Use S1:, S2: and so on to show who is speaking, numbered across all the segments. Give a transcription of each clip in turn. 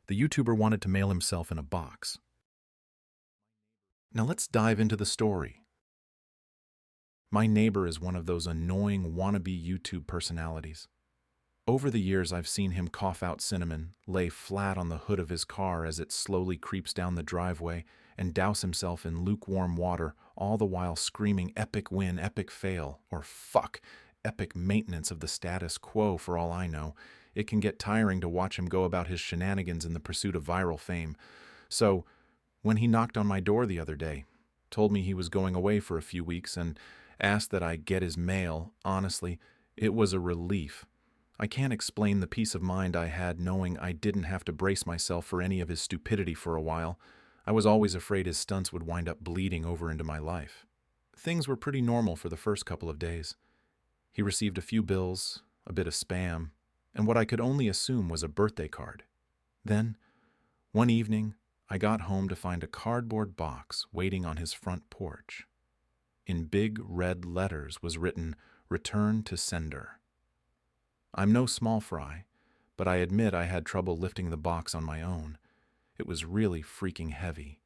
S1: The YouTuber wanted to mail himself in a box. Now let's dive into the story. My neighbor is one of those annoying wannabe YouTube personalities. Over the years, I've seen him cough out cinnamon, lay flat on the hood of his car as it slowly creeps down the driveway, and douse himself in lukewarm water, all the while screaming epic win, epic fail, or fuck, epic maintenance of the status quo for all I know. It can get tiring to watch him go about his shenanigans in the pursuit of viral fame. So, when he knocked on my door the other day, told me he was going away for a few weeks, and asked that I get his mail, honestly, it was a relief. I can't explain the peace of mind I had knowing I didn't have to brace myself for any of his stupidity for a while. I was always afraid his stunts would wind up bleeding over into my life. Things were pretty normal for the first couple of days. He received a few bills, a bit of spam, and what I could only assume was a birthday card. Then, one evening, I got home to find a cardboard box waiting on his front porch. In big red letters was written, "Return to sender." I'm no small fry, but I admit I had trouble lifting the box on my own. It was really freaking heavy.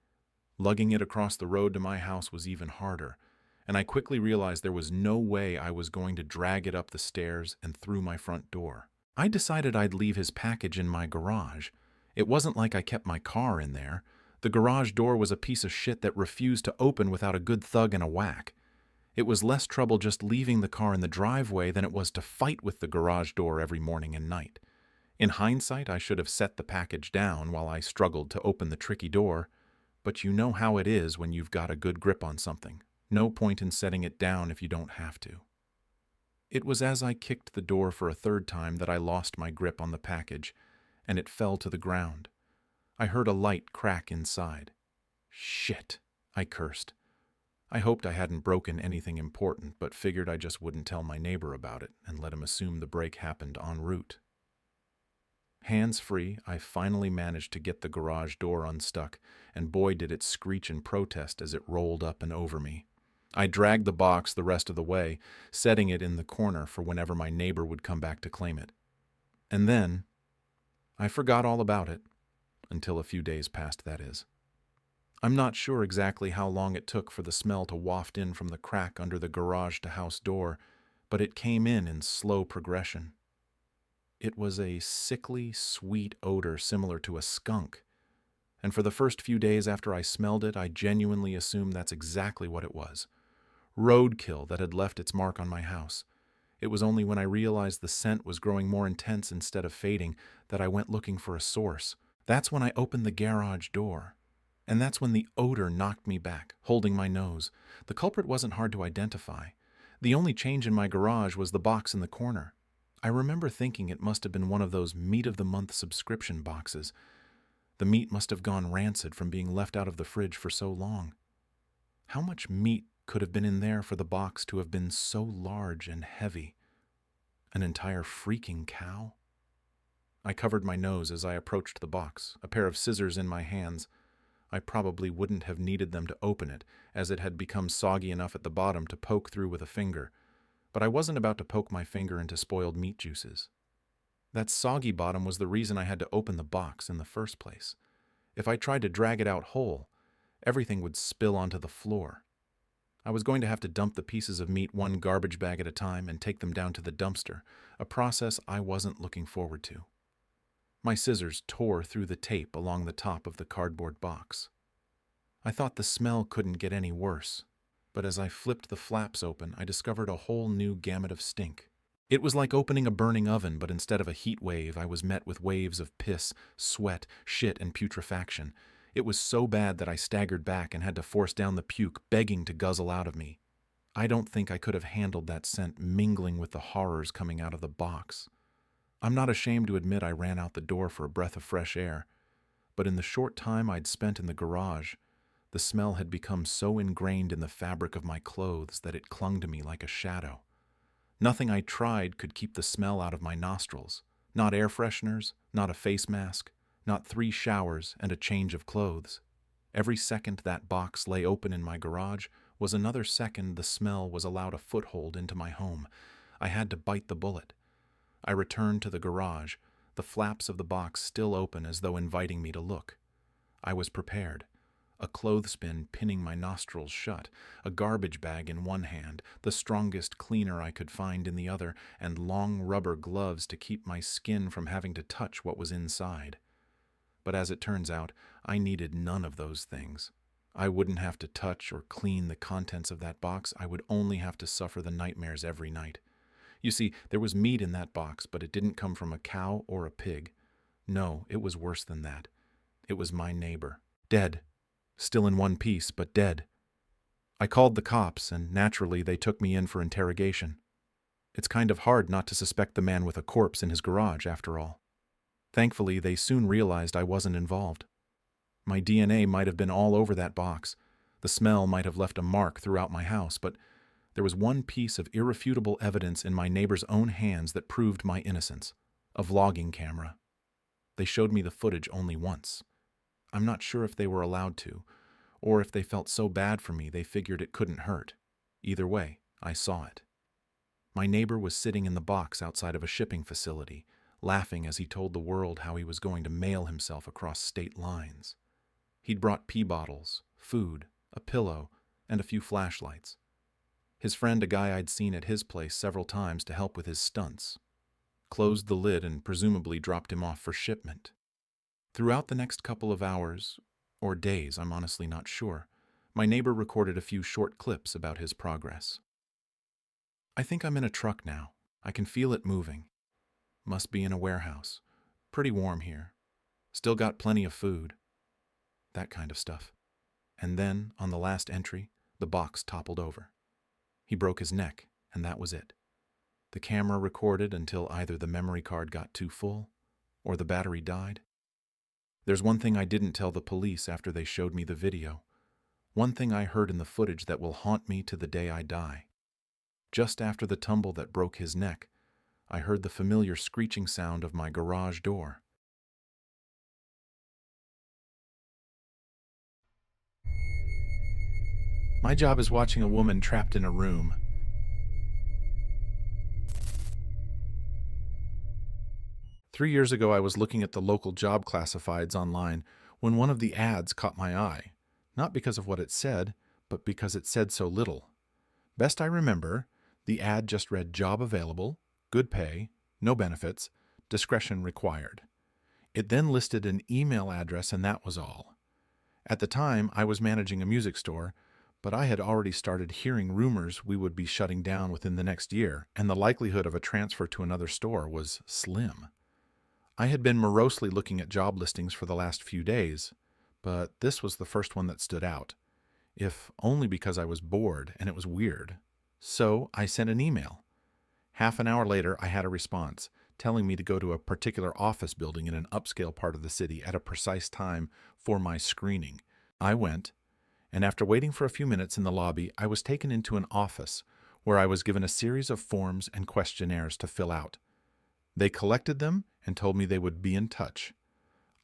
S1: Lugging it across the road to my house was even harder, and I quickly realized there was no way I was going to drag it up the stairs and through my front door. I decided I'd leave his package in my garage. It wasn't like I kept my car in there. The garage door was a piece of shit that refused to open without a good thug and a whack. It was less trouble just leaving the car in the driveway than it was to fight with the garage door every morning and night. In hindsight, I should have set the package down while I struggled to open the tricky door, but you know how it is when you've got a good grip on something. No point in setting it down if you don't have to. It was as I kicked the door for a third time that I lost my grip on the package, and it fell to the ground. I heard a light crack inside. Shit, I cursed. I hoped I hadn't broken anything important, but figured I just wouldn't tell my neighbor about it and let him assume the break happened en route. Hands-free, I finally managed to get the garage door unstuck, and boy did it screech in protest as it rolled up and over me. I dragged the box the rest of the way, setting it in the corner for whenever my neighbor would come back to claim it. And then, I forgot all about it, until a few days passed, that is. I'm not sure exactly how long it took for the smell to waft in from the crack under the garage-to-house door, but it came in slow progression. It was a sickly, sweet odor similar to a skunk, and for the first few days after I smelled it, I genuinely assumed that's exactly what it was. Roadkill that had left its mark on my house. It was only when I realized the scent was growing more intense instead of fading that I went looking for a source. That's when I opened the garage door. And that's when the odor knocked me back, holding my nose. The culprit wasn't hard to identify. The only change in my garage was the box in the corner. I remember thinking it must have been one of those meat-of-the-month subscription boxes. The meat must have gone rancid from being left out of the fridge for so long. How much meat could have been in there for the box to have been so large and heavy? An entire freaking cow? I covered my nose as I approached the box, a pair of scissors in my hands. I probably wouldn't have needed them to open it, as it had become soggy enough at the bottom to poke through with a finger. But I wasn't about to poke my finger into spoiled meat juices. That soggy bottom was the reason I had to open the box in the first place. If I tried to drag it out whole, everything would spill onto the floor. I was going to have to dump the pieces of meat one garbage bag at a time and take them down to the dumpster, a process I wasn't looking forward to. My scissors tore through the tape along the top of the cardboard box. I thought the smell couldn't get any worse, but as I flipped the flaps open, I discovered a whole new gamut of stink. It was like opening a burning oven, but instead of a heat wave, I was met with waves of piss, sweat, shit, and putrefaction. It was so bad that I staggered back and had to force down the puke, begging to guzzle out of me. I don't think I could have handled that scent mingling with the horrors coming out of the box. I'm not ashamed to admit I ran out the door for a breath of fresh air, but in the short time I'd spent in the garage, the smell had become so ingrained in the fabric of my clothes that it clung to me like a shadow. Nothing I tried could keep the smell out of my nostrils. Not air fresheners, not a face mask, not 3 showers and a change of clothes. Every second that box lay open in my garage was another second the smell was allowed a foothold into my home. I had to bite the bullet. I returned to the garage, the flaps of the box still open as though inviting me to look. I was prepared. A clothespin pinning my nostrils shut, a garbage bag in one hand, the strongest cleaner I could find in the other, and long rubber gloves to keep my skin from having to touch what was inside. But as it turns out, I needed none of those things. I wouldn't have to touch or clean the contents of that box. I would only have to suffer the nightmares every night. You see, there was meat in that box, but it didn't come from a cow or a pig. No, it was worse than that. It was my neighbor. Dead. Still in one piece, but dead. I called the cops, and naturally they took me in for interrogation. It's kind of hard not to suspect the man with a corpse in his garage, after all. Thankfully, they soon realized I wasn't involved. My DNA might have been all over that box. The smell might have left a mark throughout my house, but there was one piece of irrefutable evidence in my neighbor's own hands that proved my innocence: a vlogging camera. They showed me the footage only once. I'm not sure if they were allowed to, or if they felt so bad for me they figured it couldn't hurt. Either way, I saw it. My neighbor was sitting in the box outside of a shipping facility, laughing as he told the world how he was going to mail himself across state lines. He'd brought pee bottles, food, a pillow, and a few flashlights. His friend, a guy I'd seen at his place several times to help with his stunts, closed the lid and presumably dropped him off for shipment. Throughout the next couple of hours, or days, I'm honestly not sure, my neighbor recorded a few short clips about his progress. I think I'm in a truck now. I can feel it moving. Must be in a warehouse. Pretty warm here. Still got plenty of food. That kind of stuff. And then, on the last entry, the box toppled over. He broke his neck, and that was it. The camera recorded until either the memory card got too full, or the battery died. There's one thing I didn't tell the police after they showed me the video. One thing I heard in the footage that will haunt me to the day I die. Just after the tumble that broke his neck, I heard the familiar screeching sound of my garage door. My job is watching a woman trapped in a room. Three years ago, I was looking at the local job classifieds online when one of the ads caught my eye, not because of what it said, but because it said so little. Best I remember, the ad just read job available, good pay, no benefits, discretion required. It then listed an email address and that was all. At the time, I was managing a music store, but I had already started hearing rumors we would be shutting down within the next year, and the likelihood of a transfer to another store was slim. I had been morosely looking at job listings for the last few days, but this was the first one that stood out, if only because I was bored and it was weird. So I sent an email. Half an hour later, I had a response, telling me to go to a particular office building in an upscale part of the city at a precise time for my screening. I went, and after waiting for a few minutes in the lobby, I was taken into an office where I was given a series of forms and questionnaires to fill out. They collected them and told me they would be in touch.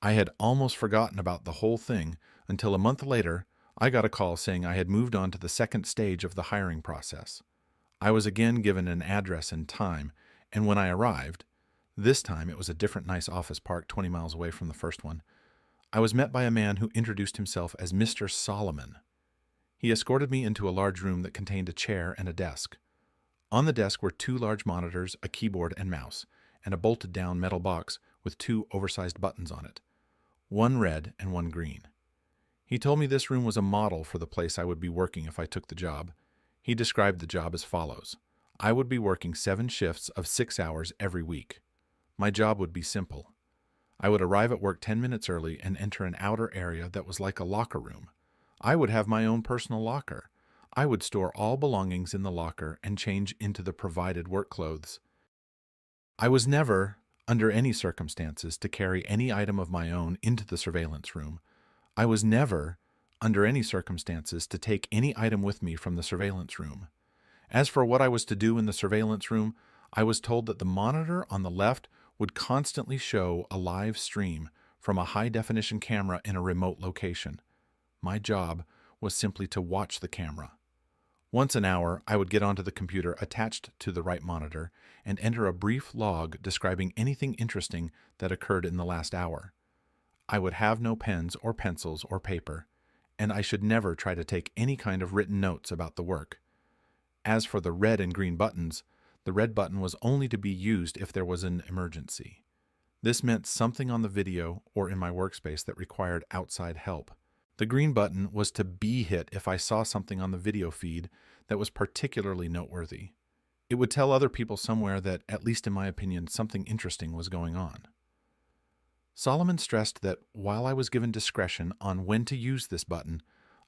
S1: I had almost forgotten about the whole thing until a month later, I got a call saying I had moved on to the second stage of the hiring process. I was again given an address and time, and when I arrived, this time it was a different nice office park 20 miles away from the first one, I was met by a man who introduced himself as Mr. Solomon. He escorted me into a large room that contained a chair and a desk. On the desk were two large monitors, a keyboard and mouse, and a bolted-down metal box with two oversized buttons on it, one red and one green. He told me this room was a model for the place I would be working if I took the job. He described the job as follows. I would be working 7 shifts of 6 hours every week. My job would be simple. I would arrive at work 10 minutes early and enter an outer area that was like a locker room. I would have my own personal locker. I would store all belongings in the locker and change into the provided work clothes. I was never, under any circumstances, to carry any item of my own into the surveillance room. I was never, under any circumstances, to take any item with me from the surveillance room. As for what I was to do in the surveillance room, I was told that the monitor on the left would constantly show a live stream from a high-definition camera in a remote location. My job was simply to watch the camera. Once an hour, I would get onto the computer attached to the right monitor and enter a brief log describing anything interesting that occurred in the last hour. I would have no pens or pencils or paper, and I should never try to take any kind of written notes about the work. As for the red and green buttons, the red button was only to be used if there was an emergency. This meant something on the video or in my workspace that required outside help. The green button was to be hit if I saw something on the video feed that was particularly noteworthy. It would tell other people somewhere that, at least in my opinion, something interesting was going on. Solomon stressed that while I was given discretion on when to use this button,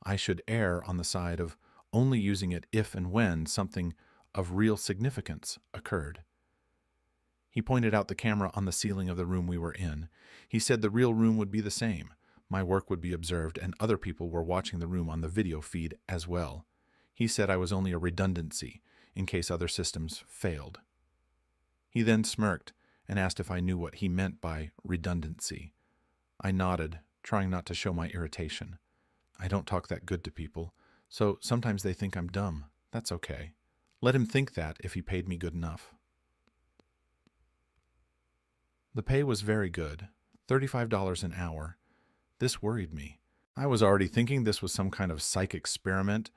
S1: I should err on the side of only using it if and when something of real significance occurred. He pointed out the camera on the ceiling of the room we were in. He said the real room would be the same. My work would be observed, and other people were watching the room on the video feed as well. He said I was only a redundancy in case other systems failed. He then smirked and asked if I knew what he meant by redundancy. I nodded, trying not to show my irritation. I don't talk that good to people, so sometimes they think I'm dumb. That's okay. Let him think that if he paid me good enough. The pay was very good, $35 an hour. This worried me. I was already thinking this was some kind of psych experiment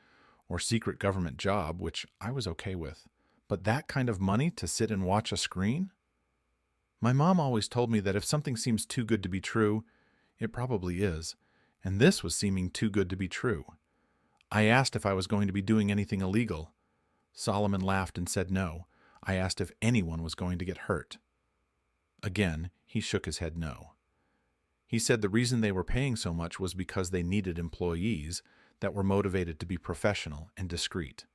S1: or secret government job, which I was okay with. But that kind of money to sit and watch a screen? My mom always told me that if something seems too good to be true, it probably is, and this was seeming too good to be true. I asked if I was going to be doing anything illegal. Solomon laughed and said no. I asked if anyone was going to get hurt. Again, he shook his head no. He said the reason they were paying so much was because they needed employees that were motivated to be professional and discreet.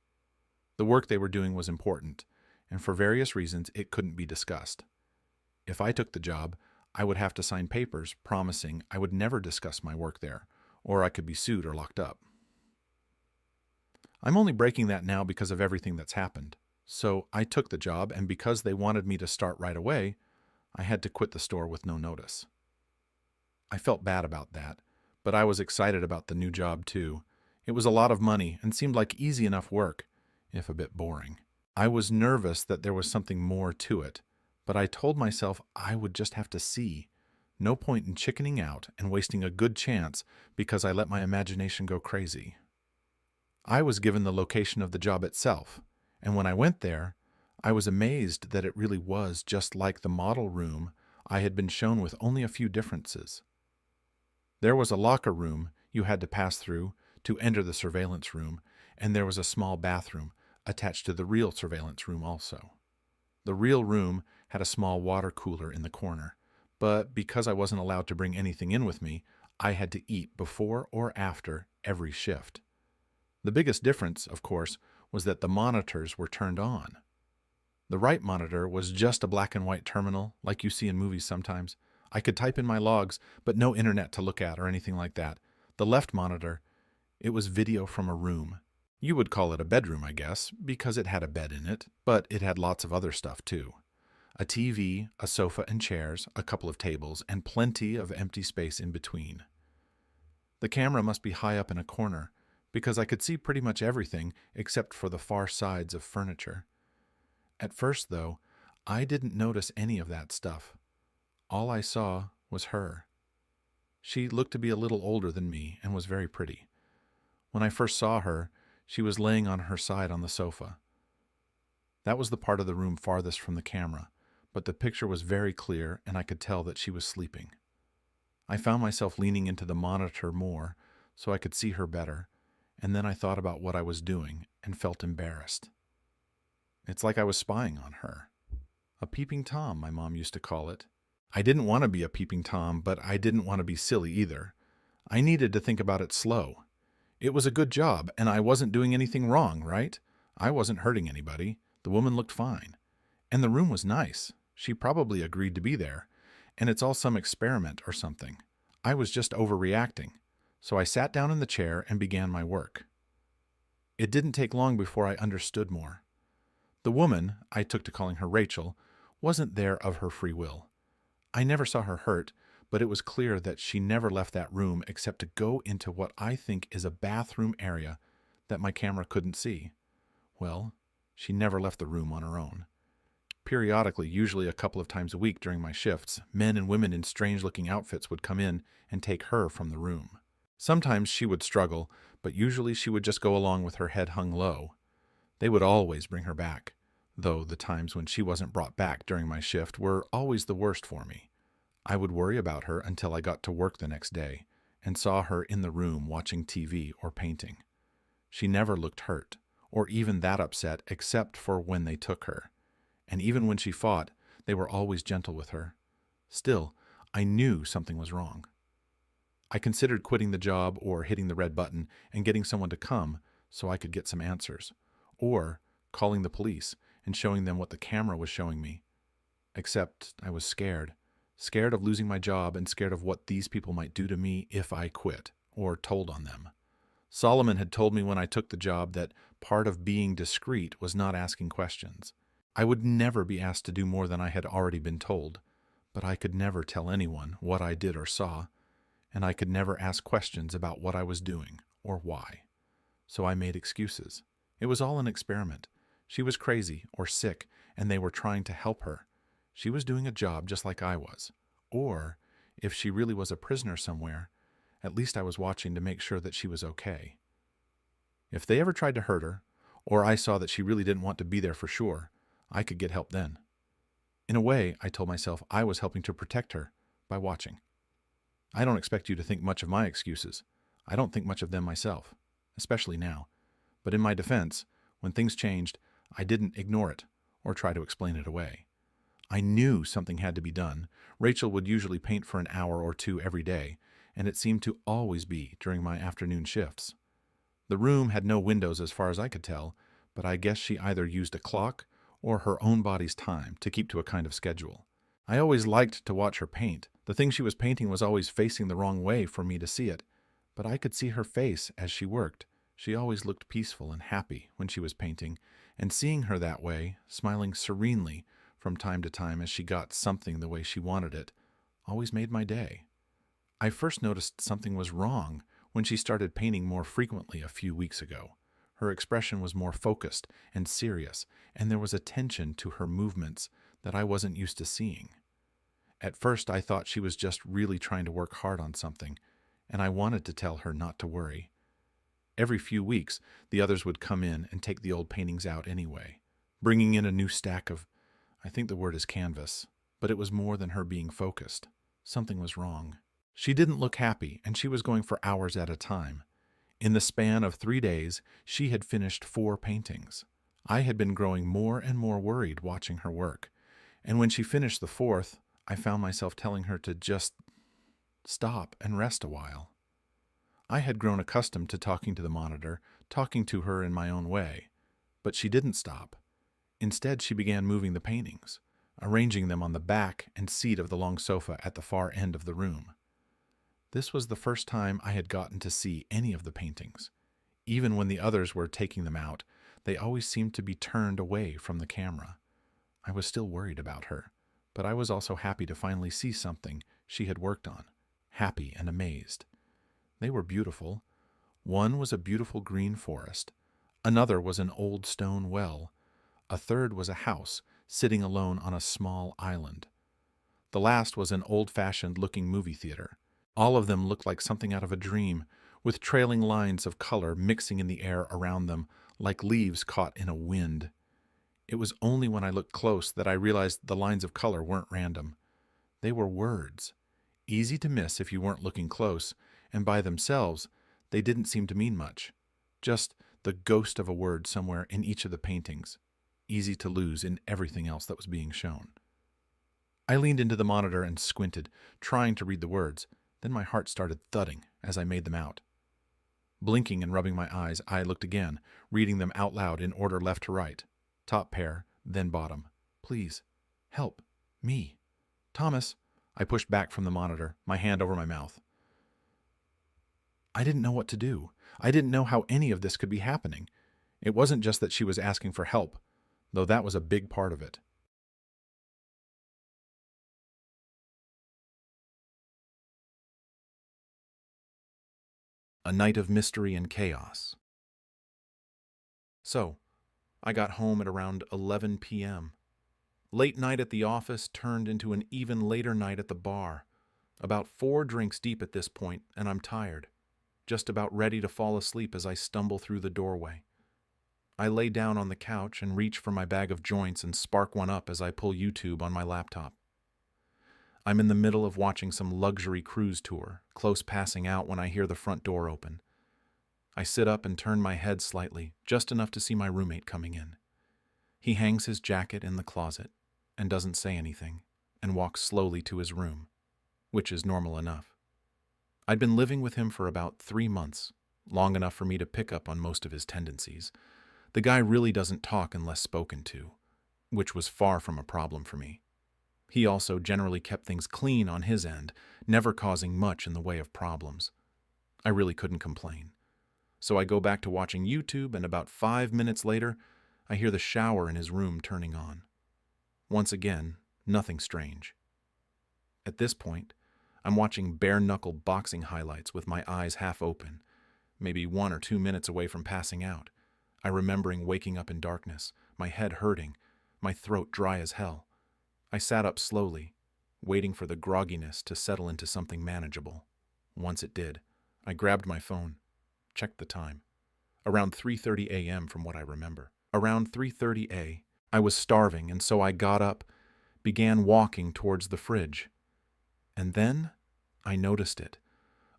S1: The work they were doing was important, and for various reasons it couldn't be discussed. If I took the job, I would have to sign papers promising I would never discuss my work there, or I could be sued or locked up. I'm only breaking that now because of everything that's happened. So I took the job, and because they wanted me to start right away, I had to quit the store with no notice. I felt bad about that, but I was excited about the new job too. It was a lot of money and seemed like easy enough work, if a bit boring. I was nervous that there was something more to it, but I told myself I would just have to see. No point in chickening out and wasting a good chance because I let my imagination go crazy. I was given the location of the job itself, and when I went there, I was amazed that it really was just like the model room I had been shown with only a few differences. There was a locker room you had to pass through to enter the surveillance room, and there was a small bathroom attached to the real surveillance room also. The real room had a small water cooler in the corner, but because I wasn't allowed to bring anything in with me, I had to eat before or after every shift. The biggest difference, of course, was that the monitors were turned on. The right monitor was just a black and white terminal, like you see in movies sometimes. I could type in my logs, but no internet to look at or anything like that. The left monitor, it was video from a room. You would call it a bedroom, I guess, because it had a bed in it, but it had lots of other stuff too. A TV, a sofa and chairs, a couple of tables, and plenty of empty space in between. The camera must be high up in a corner, because I could see pretty much everything except for the far sides of furniture. At first, though, I didn't notice any of that stuff. All I saw was her. She looked to be a little older than me and was very pretty. When I first saw her, she was laying on her side on the sofa. That was the part of the room farthest from the camera, but the picture was very clear and I could tell that she was sleeping. I found myself leaning into the monitor more so I could see her better, and then I thought about what I was doing and felt embarrassed. It's like I was spying on her. A peeping Tom, my mom used to call it. I didn't want to be a peeping Tom, but I didn't want to be silly either. I needed to think about it slow. It was a good job, and I wasn't doing anything wrong, right? I wasn't hurting anybody. The woman looked fine. And the room was nice. She probably agreed to be there. And it's all some experiment or something. I was just overreacting. So I sat down in the chair and began my work. It didn't take long before I understood more. The woman, I took to calling her Rachel, wasn't there of her free will. I never saw her hurt, but it was clear that she never left that room except to go into what I think is a bathroom area that my camera couldn't see. Well, she never left the room on her own. Periodically, usually a couple of times a week during my shifts, men and women in strange-looking outfits would come in and take her from the room. Sometimes she would struggle, but usually she would just go along with her head hung low. They would always bring her back, though the times when she wasn't brought back during my shift were always the worst for me. I would worry about her until I got to work the next day and saw her in the room watching TV or painting. She never looked hurt, or even that upset except for when they took her. And even when she fought, they were always gentle with her. Still, I knew something was wrong. I considered quitting the job or hitting the red button and getting someone to come so I could get some answers, or calling the police and showing them what the camera was showing me. Except I was scared. Scared of losing my job and scared of what these people might do to me if I quit or told on them. Solomon had told me when I took the job that part of being discreet was not asking questions. I would never be asked to do more than I had already been told, but I could never tell anyone what I did or saw, and I could never ask questions about what I was doing or why. So I made excuses. It was all an experiment. She was crazy or sick, and they were trying to help her. She was doing a job just like I was. Or, if she really was a prisoner somewhere, at least I was watching to make sure that she was okay. If they ever tried to hurt her, or I saw that she really didn't want to be there for sure, I could get help then. In a way, I told myself I was helping to protect her by watching. I don't expect you to think much of my excuses. I don't think much of them myself, especially now. But in my defense, when things changed, I didn't ignore it or try to explain it away. I knew something had to be done. Rachel would usually paint for an hour or two every day, and it seemed to always be during my afternoon shifts. The room had no windows as far as I could tell, but I guess she either used a clock or her own body's time to keep to a kind of schedule. I always liked to watch her paint. The thing she was painting was always facing the wrong way for me to see it, but I could see her face as she worked. She always looked peaceful and happy when she was painting, and seeing her that way, smiling serenely from time to time as she got something the way she wanted it, always made my day. I first noticed something was wrong when she started painting more frequently a few weeks ago. Her expression was more focused and serious, and there was a tension to her movements that I wasn't used to seeing. At first, I thought she was just really trying to work hard on something, and I wanted to tell her not to worry. Every few weeks, the others would come in and take the old paintings out anyway, bringing in a new stack of, I think the word is canvas, but it was more than her being focused. Something was wrong. She didn't look happy, and she was going for hours at a time. In the span of 3 days, she had finished 4 paintings. I had been growing more and more worried watching her work, and when she finished the 4th, I found myself telling her to just stop and rest a while. I had grown accustomed to talking to the monitor, talking to her in my own way, but she didn't stop. Instead, she began moving the paintings, arranging them on the back and seat of the long sofa at the far end of the room. This was the first time I had gotten to see any of the paintings. Even when the others were taking them out, they always seemed to be turned away from the camera. I was still worried about her, but I was also happy to finally see something she had worked on, happy and amazed. They were beautiful. One was a beautiful green forest. Another was an old stone well. A third was a house sitting alone on a small island. The last was an old-fashioned looking movie theater. All of them looked like something out of a dream, with trailing lines of color mixing in the air around them like leaves caught in a wind. It was only when I looked close that I realized the lines of color weren't random. They were words, easy to miss if you weren't looking close, and by themselves, they didn't seem to mean much. Just the ghost of a word somewhere in each of the paintings, easy to lose in everything else that was being shown. I leaned into the monitor and squinted, trying to read the words. Then my heart started thudding as I made them out. Blinking and rubbing my eyes, I looked again, reading them out loud in order left to right. Top pair, then bottom. Please, help, me. Thomas. I pushed back from the monitor, my hand over my mouth. I didn't know what to do. I didn't know how any of this could be happening. It wasn't just that she was asking for help, though that was a big part of it. A night of mystery and chaos. So, I got home at around 11 p.m. Late night at the office turned into an even later night at the bar. About 4 drinks deep at this point, and I'm tired, just about ready to fall asleep as I stumble through the doorway. I lay down on the couch and reach for my bag of joints and spark one up as I pull YouTube on my laptop. I'm in the middle of watching some luxury cruise tour, close passing out when I hear the front door open. I sit up and turn my head slightly, just enough to see my roommate coming in. He hangs his jacket in the closet and doesn't say anything, and walks slowly to his room, which is normal enough. I'd been living with him for about 3 months, long enough for me to pick up on most of his tendencies. The guy really doesn't talk unless spoken to, which was far from a problem for me. He also generally kept things clean on his end, never causing much in the way of problems. I really couldn't complain. So I go back to watching YouTube, and about 5 minutes later, I hear the shower in his room turning on. Once again, nothing strange. At this point, I'm watching bare-knuckle boxing highlights with my eyes half open, maybe 1 or 2 minutes away from passing out. I remembering waking up in darkness, my head hurting, my throat dry as hell. I sat up slowly, waiting for the grogginess to settle into something manageable. Once it did, I grabbed my phone, checked the time. Around 3:30 a.m. from what I remember. Around 3:30 a.m., I was starving, and so I got up, began walking towards the fridge. And then I noticed it,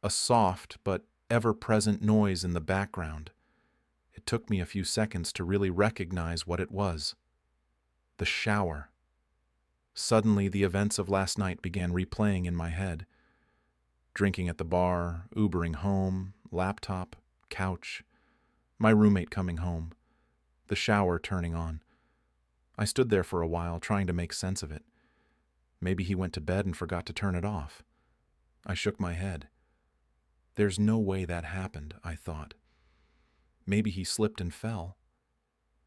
S1: a soft but ever-present noise in the background. It took me a few seconds to really recognize what it was. The shower. Suddenly, the events of last night began replaying in my head. Drinking at the bar, Ubering home, laptop, couch, my roommate coming home, the shower turning on. I stood there for a while, trying to make sense of it. Maybe he went to bed and forgot to turn it off. I shook my head. There's no way that happened, I thought. Maybe he slipped and fell.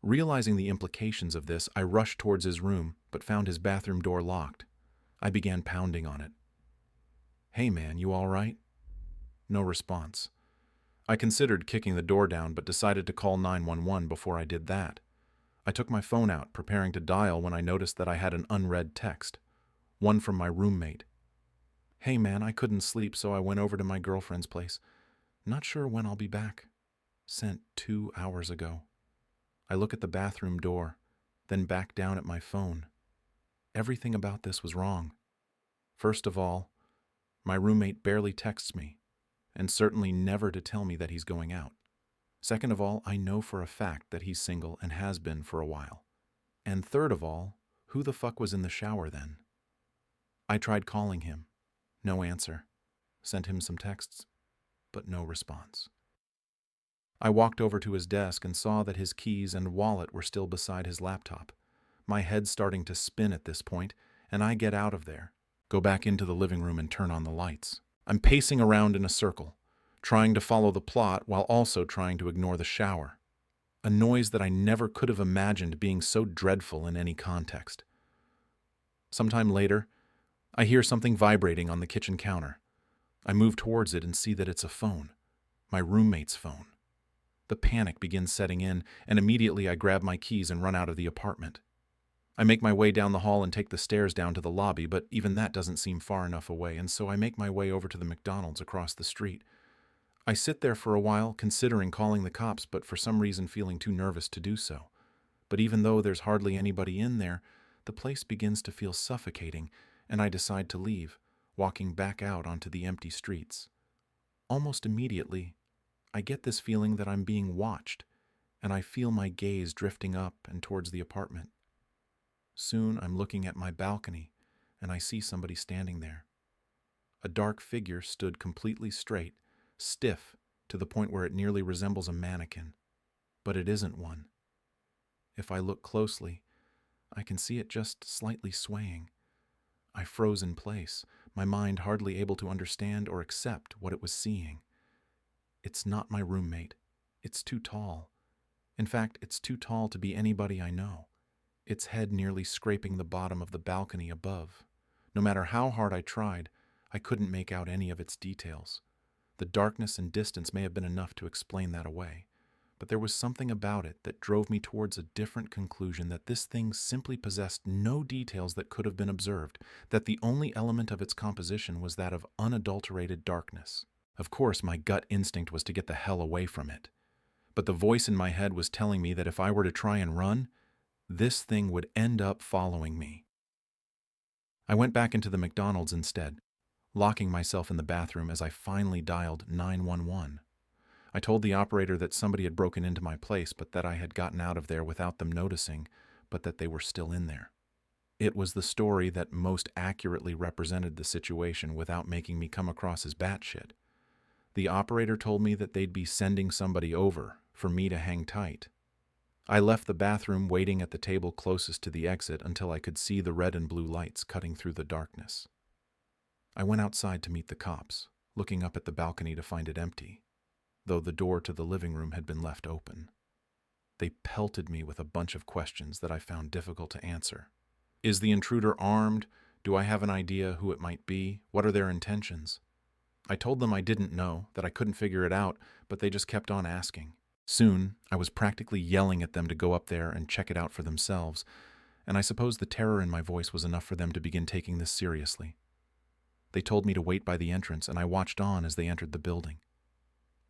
S1: Realizing the implications of this, I rushed towards his room, but found his bathroom door locked. I began pounding on it. "Hey man, you all right?" No response. I considered kicking the door down, but decided to call 911 before I did that. I took my phone out, preparing to dial when I noticed that I had an unread text. One from my roommate. "Hey man, I couldn't sleep, so I went over to my girlfriend's place. Not sure when I'll be back. Sent 2 hours ago." I look at the bathroom door, then back down at my phone. Everything about this was wrong. First of all, my roommate barely texts me, and certainly never to tell me that he's going out. Second of all, I know for a fact that he's single and has been for a while. And third of all, who the fuck was in the shower then? I tried calling him. No answer. Sent him some texts, but no response. I walked over to his desk and saw that his keys and wallet were still beside his laptop. My head's starting to spin at this point, and I get out of there, go back into the living room and turn on the lights. I'm pacing around in a circle, trying to follow the plot while also trying to ignore the shower. A noise that I never could have imagined being so dreadful in any context. Sometime later, I hear something vibrating on the kitchen counter. I move towards it and see that it's a phone. My roommate's phone. The panic begins setting in, and immediately I grab my keys and run out of the apartment. I make my way down the hall and take the stairs down to the lobby, but even that doesn't seem far enough away, and so I make my way over to the McDonald's across the street. I sit there for a while, considering calling the cops, but for some reason feeling too nervous to do so. But even though there's hardly anybody in there, the place begins to feel suffocating, and I decide to leave, walking back out onto the empty streets. Almost immediately, I get this feeling that I'm being watched, and I feel my gaze drifting up and towards the apartment. Soon I'm looking at my balcony, and I see somebody standing there. A dark figure stood completely straight, stiff to the point where it nearly resembles a mannequin. But it isn't one. If I look closely, I can see it just slightly swaying. I froze in place, my mind hardly able to understand or accept what it was seeing. It's not my roommate. It's too tall. In fact, it's too tall to be anybody I know. Its head nearly scraping the bottom of the balcony above. No matter how hard I tried, I couldn't make out any of its details. The darkness and distance may have been enough to explain that away. but there was something about it that drove me towards a different conclusion, that this thing simply possessed no details that could have been observed, that the only element of its composition was that of unadulterated darkness. Of course, my gut instinct was to get the hell away from it, but the voice in my head was telling me that if I were to try and run, this thing would end up following me. I went back into the McDonald's instead, locking myself in the bathroom as I finally dialed 911. I told the operator that somebody had broken into my place, but that I had gotten out of there without them noticing, but that they were still in there. It was the story that most accurately represented the situation without making me come across as batshit. The operator told me that they'd be sending somebody over for me to hang tight. I left the bathroom waiting at the table closest to the exit until I could see the red and blue lights cutting through the darkness. I went outside to meet the cops, looking up at the balcony to find it empty, though the door to the living room had been left open. They pelted me with a bunch of questions that I found difficult to answer. Is the intruder armed? Do I have an idea who it might be? What are their intentions? I told them I didn't know, that I couldn't figure it out, but they just kept on asking. Soon, I was practically yelling at them to go up there and check it out for themselves, and I suppose the terror in my voice was enough for them to begin taking this seriously. They told me to wait by the entrance, and I watched on as they entered the building.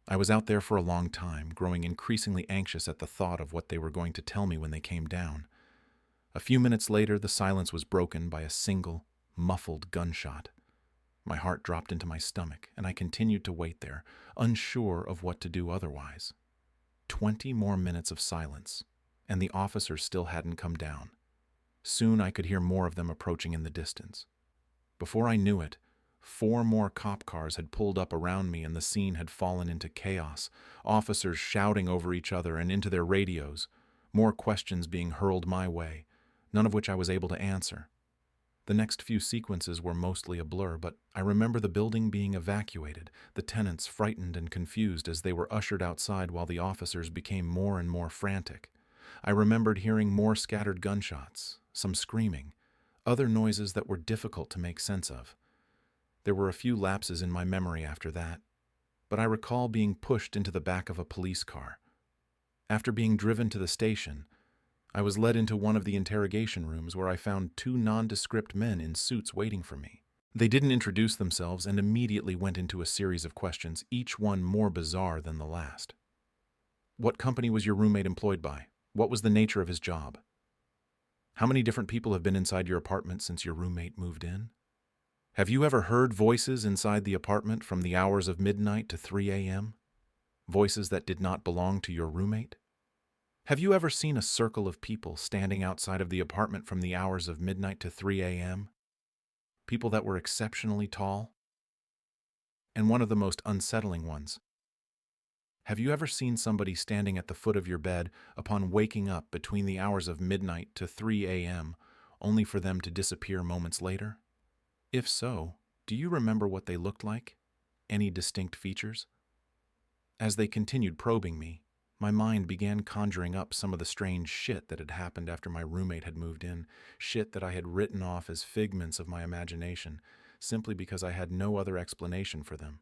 S1: I was out there for a long time, growing increasingly anxious at the thought of what they were going to tell me when they came down. A few minutes later, the silence was broken by a single, muffled gunshot. My heart dropped into my stomach, and I continued to wait there, unsure of what to do otherwise. 20 more minutes of silence, and the officers still hadn't come down. Soon I could hear more of them approaching in the distance. Before I knew it, 4 more cop cars had pulled up around me, and the scene had fallen into chaos, officers shouting over each other and into their radios, more questions being hurled my way, none of which I was able to answer. The next few sequences were mostly a blur, but I remember the building being evacuated, the tenants frightened and confused as they were ushered outside while the officers became more and more frantic. I remembered hearing more scattered gunshots, some screaming, other noises that were difficult to make sense of. There were a few lapses in my memory after that, but I recall being pushed into the back of a police car. After being driven to the station, I was led into one of the interrogation rooms where I found 2 nondescript men in suits waiting for me. They didn't introduce themselves and immediately went into a series of questions, each one more bizarre than the last. What company was your roommate employed by? What was the nature of his job? How many different people have been inside your apartment since your roommate moved in? Have you ever heard voices inside the apartment from the hours of midnight to 3 a.m.? Voices that did not belong to your roommate? Have you ever seen a circle of people standing outside of the apartment from the hours of midnight to 3 a.m.? People that were exceptionally tall? And one of the most unsettling ones. Have you ever seen somebody standing at the foot of your bed upon waking up between the hours of midnight to 3 a.m., only for them to disappear moments later? If so, do you remember what they looked like? Any distinct features? As they continued probing me, my mind began conjuring up some of the strange shit that had happened after my roommate had moved in, shit that I had written off as figments of my imagination, simply because I had no other explanation for them.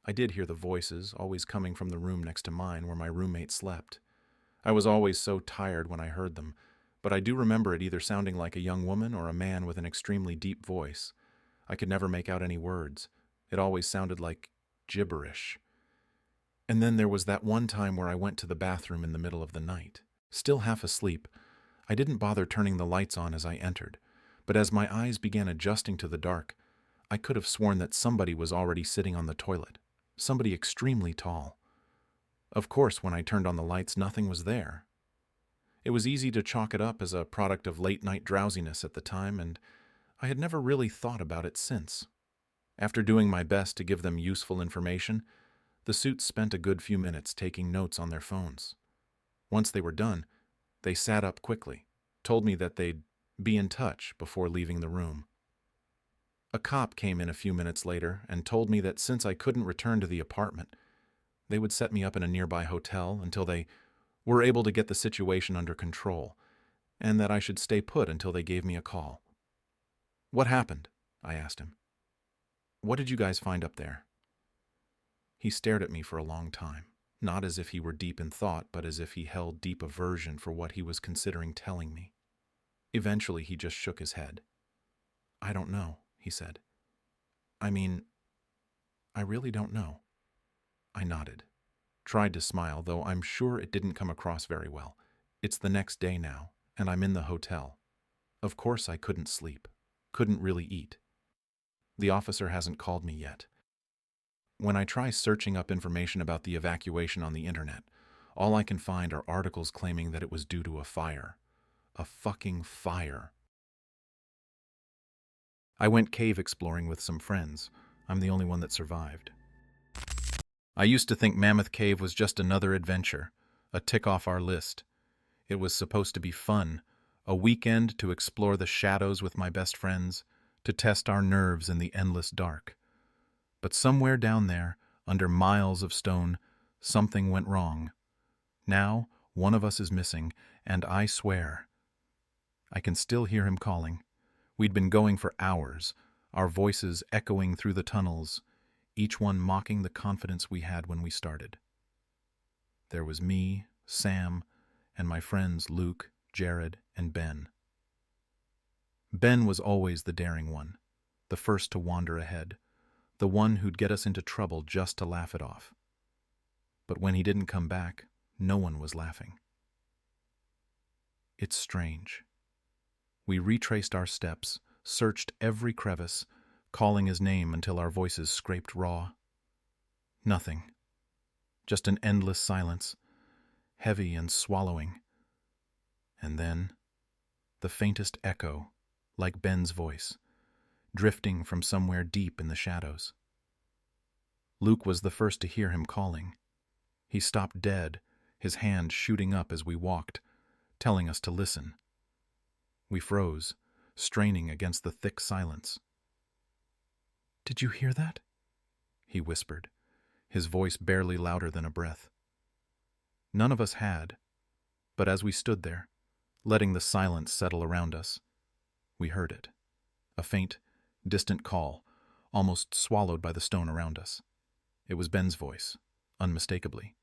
S1: I did hear the voices, always coming from the room next to mine where my roommate slept. I was always so tired when I heard them, but I do remember it either sounding like a young woman or a man with an extremely deep voice. I could never make out any words. It always sounded like gibberish. And then there was that one time where I went to the bathroom in the middle of the night. Still half asleep, I didn't bother turning the lights on as I entered, but as my eyes began adjusting to the dark, I could have sworn that somebody was already sitting on the toilet, somebody extremely tall. Of course, when I turned on the lights, nothing was there. It was easy to chalk it up as a product of late-night drowsiness at the time, and I had never really thought about it since. After doing my best to give them useful information, the suits spent a good few minutes taking notes on their phones. Once they were done, they sat up quickly, told me that they'd be in touch before leaving the room. A cop came in a few minutes later and told me that since I couldn't return to the apartment, they would set me up in a nearby hotel until they were able to get the situation under control, and that I should stay put until they gave me a call. What happened? I asked him. What did you guys find up there? He stared at me for a long time, not as if he were deep in thought, but as if he held deep aversion for what he was considering telling me. Eventually, he just shook his head. "I don't know," he said. "I mean, I really don't know." I nodded, tried to smile, though I'm sure it didn't come across very well. It's the next day now, and I'm in the hotel. Of course I couldn't sleep, couldn't really eat. The officer hasn't called me yet. When I try searching up information about the evacuation on the internet, all I can find are articles claiming that it was due to a fire. A fucking fire. I went cave exploring with some friends. I'm the only one that survived. I used to think Mammoth Cave was just another adventure, a tick off our list. It was supposed to be fun, a weekend to explore the shadows with my best friends, to test our nerves in the endless dark. But somewhere down there, under miles of stone, something went wrong. Now, one of us is missing, and I swear, I can still hear him calling. We'd been going for hours, our voices echoing through the tunnels, each one mocking the confidence we had when we started. There was me, Sam, and my friends Luke, Jared, and Ben. Ben was always the daring one, the first to wander ahead, the one who'd get us into trouble just to laugh it off. But when he didn't come back, no one was laughing. It's strange. We retraced our steps, searched every crevice, calling his name until our voices scraped raw. Nothing. Just an endless silence, heavy and swallowing. And then, the faintest echo, like Ben's voice, drifting from somewhere deep in the shadows. Luke was the first to hear him calling. He stopped dead, his hand shooting up as we walked, telling us to listen. We froze, straining against the thick silence. "Did you hear that?" he whispered, his voice barely louder than a breath. None of us had, but as we stood there, letting the silence settle around us, we heard it. A faint, distant call, almost swallowed by the stone around us. It was Ben's voice, unmistakably.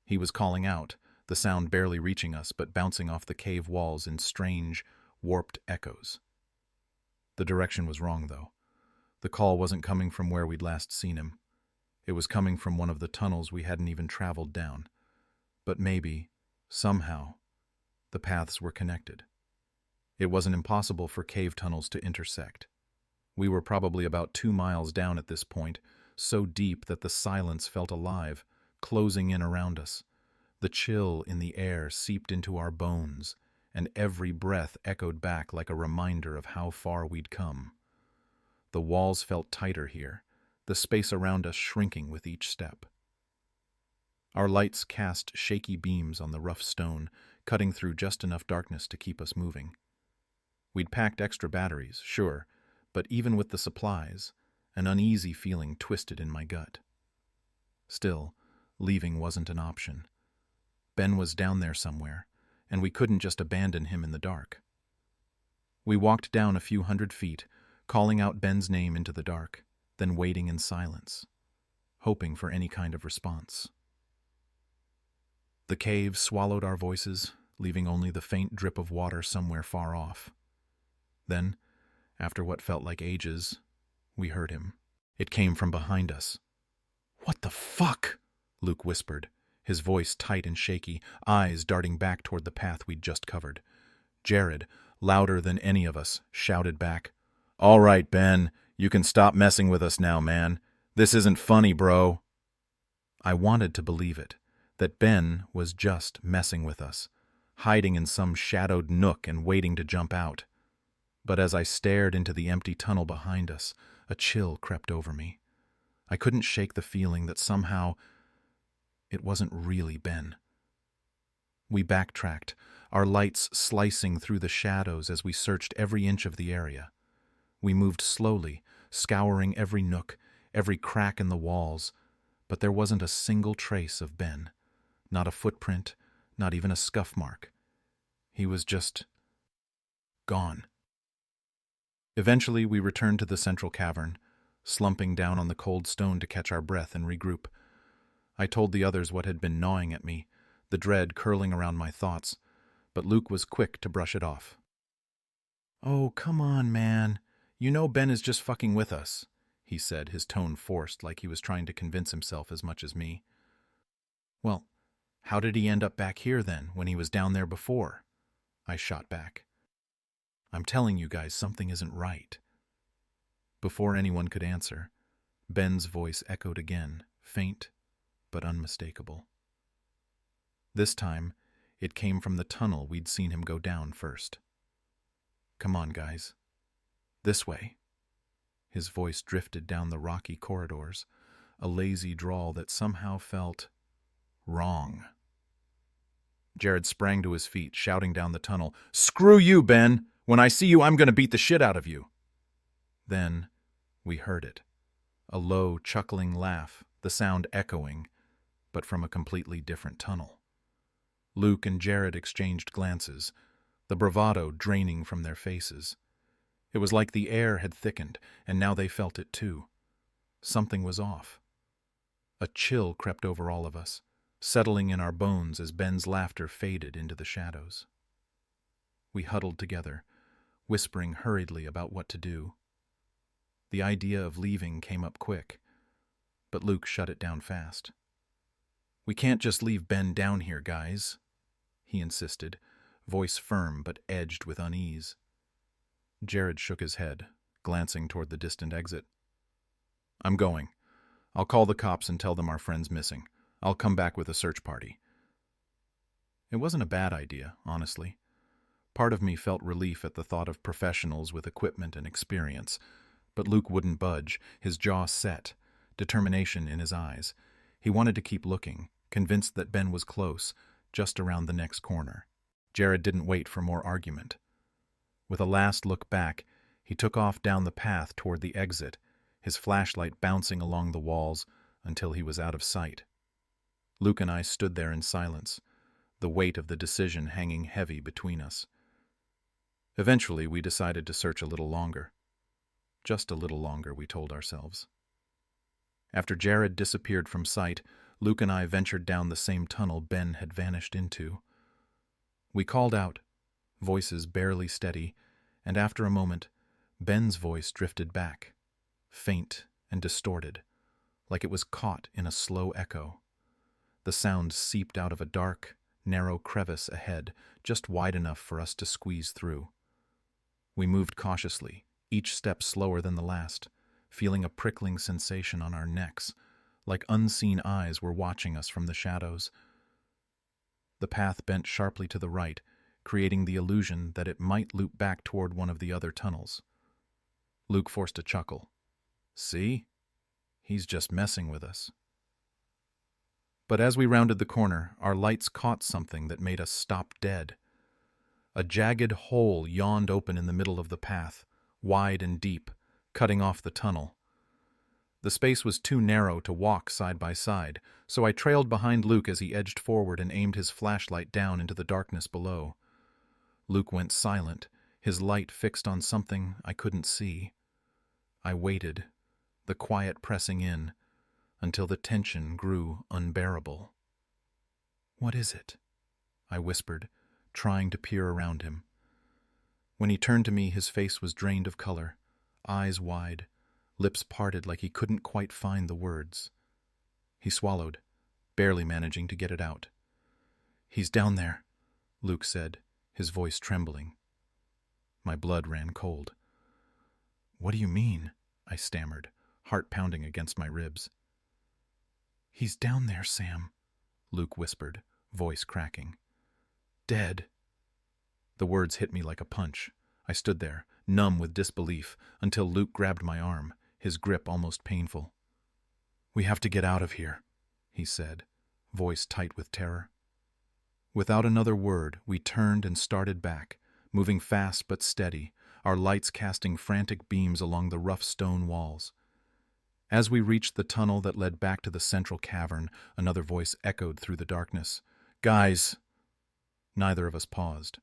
S1: He was calling out, the sound barely reaching us but bouncing off the cave walls in strange, warped echoes. The direction was wrong, though. The call wasn't coming from where we'd last seen him. It was coming from one of the tunnels we hadn't even traveled down. But maybe, somehow, the paths were connected. It wasn't impossible for cave tunnels to intersect. We were probably about 2 miles down at this point, so deep that the silence felt alive, closing in around us. The chill in the air seeped into our bones, and every breath echoed back like a reminder of how far we'd come. The walls felt tighter here, the space around us shrinking with each step. Our lights cast shaky beams on the rough stone, cutting through just enough darkness to keep us moving. We'd packed extra batteries, sure, but even with the supplies, an uneasy feeling twisted in my gut. Still, leaving wasn't an option. Ben was down there somewhere, and we couldn't just abandon him in the dark. We walked down a few hundred feet, calling out Ben's name into the dark, then waiting in silence, hoping for any kind of response. The cave swallowed our voices, leaving only the faint drip of water somewhere far off. Then, after what felt like ages, we heard him. It came from behind us. "What the fuck?" Luke whispered, his voice tight and shaky, eyes darting back toward the path we'd just covered. Jared, louder than any of us, shouted back, "All right, Ben, you can stop messing with us now, man. This isn't funny, bro." I wanted to believe it, that Ben was just messing with us, hiding in some shadowed nook and waiting to jump out. But as I stared into the empty tunnel behind us, a chill crept over me. I couldn't shake the feeling that somehow it wasn't really Ben. We backtracked, our lights slicing through the shadows as we searched every inch of the area. We moved slowly, scouring every nook, every crack in the walls, but there wasn't a single trace of Ben. Not a footprint, not even a scuff mark. He was just gone. Eventually, we returned to the central cavern, slumping down on the cold stone to catch our breath and regroup. I told the others what had been gnawing at me, the dread curling around my thoughts, but Luke was quick to brush it off. "Oh, come on, man. You know Ben is just fucking with us," he said, his tone forced like he was trying to convince himself as much as me. "Well, how did he end up back here then, when he was down there before?" I shot back. "I'm telling you guys something isn't right." Before anyone could answer, Ben's voice echoed again, faint but unmistakable. This time, it came from the tunnel we'd seen him go down first. "Come on, guys. This way." His voice drifted down the rocky corridors, a lazy drawl that somehow felt wrong. Jared sprang to his feet, shouting down the tunnel, "Screw you, Ben! When I see you, I'm going to beat the shit out of you!" Then we heard it. A low, chuckling laugh, the sound echoing, but from a completely different tunnel. Luke and Jared exchanged glances, the bravado draining from their faces. It was like the air had thickened, and now they felt it too. Something was off. A chill crept over all of us, settling in our bones as Ben's laughter faded into the shadows. We huddled together, whispering hurriedly about what to do. The idea of leaving came up quick, but Luke shut it down fast. "We can't just leave Ben down here, guys," he insisted, voice firm but edged with unease. Jared shook his head, glancing toward the distant exit. "I'm going. I'll call the cops and tell them our friend's missing. I'll come back with a search party." It wasn't a bad idea, honestly. Part of me felt relief at the thought of professionals with equipment and experience, but Luke wouldn't budge, his jaw set, determination in his eyes. He wanted to keep looking, convinced that Ben was close, just around the next corner. Jared didn't wait for more argument. With a last look back, he took off down the path toward the exit, his flashlight bouncing along the walls until he was out of sight. Luke and I stood there in silence, the weight of the decision hanging heavy between us. Eventually, we decided to search a little longer. Just a little longer, we told ourselves. After Jared disappeared from sight, Luke and I ventured down the same tunnel Ben had vanished into. We called out, voices barely steady, and after a moment, Ben's voice drifted back, faint and distorted, like it was caught in a slow echo. The sound seeped out of a dark, narrow crevice ahead, just wide enough for us to squeeze through. We moved cautiously, each step slower than the last, feeling a prickling sensation on our necks, like unseen eyes were watching us from the shadows. The path bent sharply to the right, creating the illusion that it might loop back toward one of the other tunnels. Luke forced a chuckle. "See? He's just messing with us." But as we rounded the corner, our lights caught something that made us stop dead. A jagged hole yawned open in the middle of the path, wide and deep, cutting off the tunnel. The space was too narrow to walk side by side, so I trailed behind Luke as he edged forward and aimed his flashlight down into the darkness below. Luke went silent, his light fixed on something I couldn't see. I waited, the quiet pressing in, until the tension grew unbearable. "What is it?" I whispered, trying to peer around him. When he turned to me, his face was drained of color, eyes wide, lips parted like he couldn't quite find the words. He swallowed, barely managing to get it out. "He's down there," Luke said, his voice trembling. My blood ran cold. "What do you mean?" I stammered, heart pounding against my ribs. "He's down there, Sam," Luke whispered, voice cracking. "Dead." The words hit me like a punch. I stood there, numb with disbelief, until Luke grabbed my arm, his grip almost painful. "We have to get out of here," he said, voice tight with terror. Without another word, we turned and started back, moving fast but steady, our lights casting frantic beams along the rough stone walls. As we reached the tunnel that led back to the central cavern, another voice echoed through the darkness. "Guys!" Neither of us paused.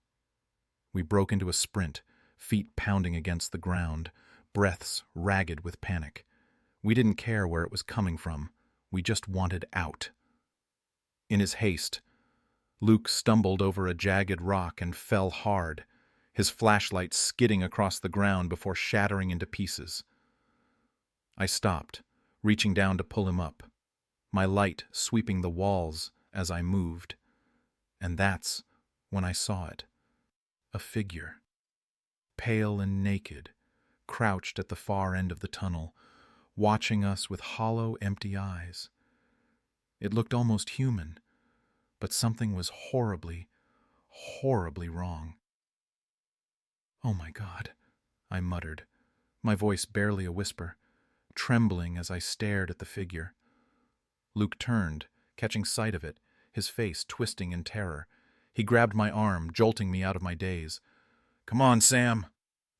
S1: We broke into a sprint, feet pounding against the ground, breaths ragged with panic. We didn't care where it was coming from. We just wanted out. In his haste, Luke stumbled over a jagged rock and fell hard, his flashlight skidding across the ground before shattering into pieces. I stopped, reaching down to pull him up, my light sweeping the walls as I moved. And that's when I saw it. A figure, pale and naked, crouched at the far end of the tunnel, watching us with hollow, empty eyes. It looked almost human, but something was horribly, horribly wrong. "Oh my God," I muttered, my voice barely a whisper, trembling as I stared at the figure. Luke turned, catching sight of it, his face twisting in terror. He grabbed my arm, jolting me out of my daze. "Come on, Sam,"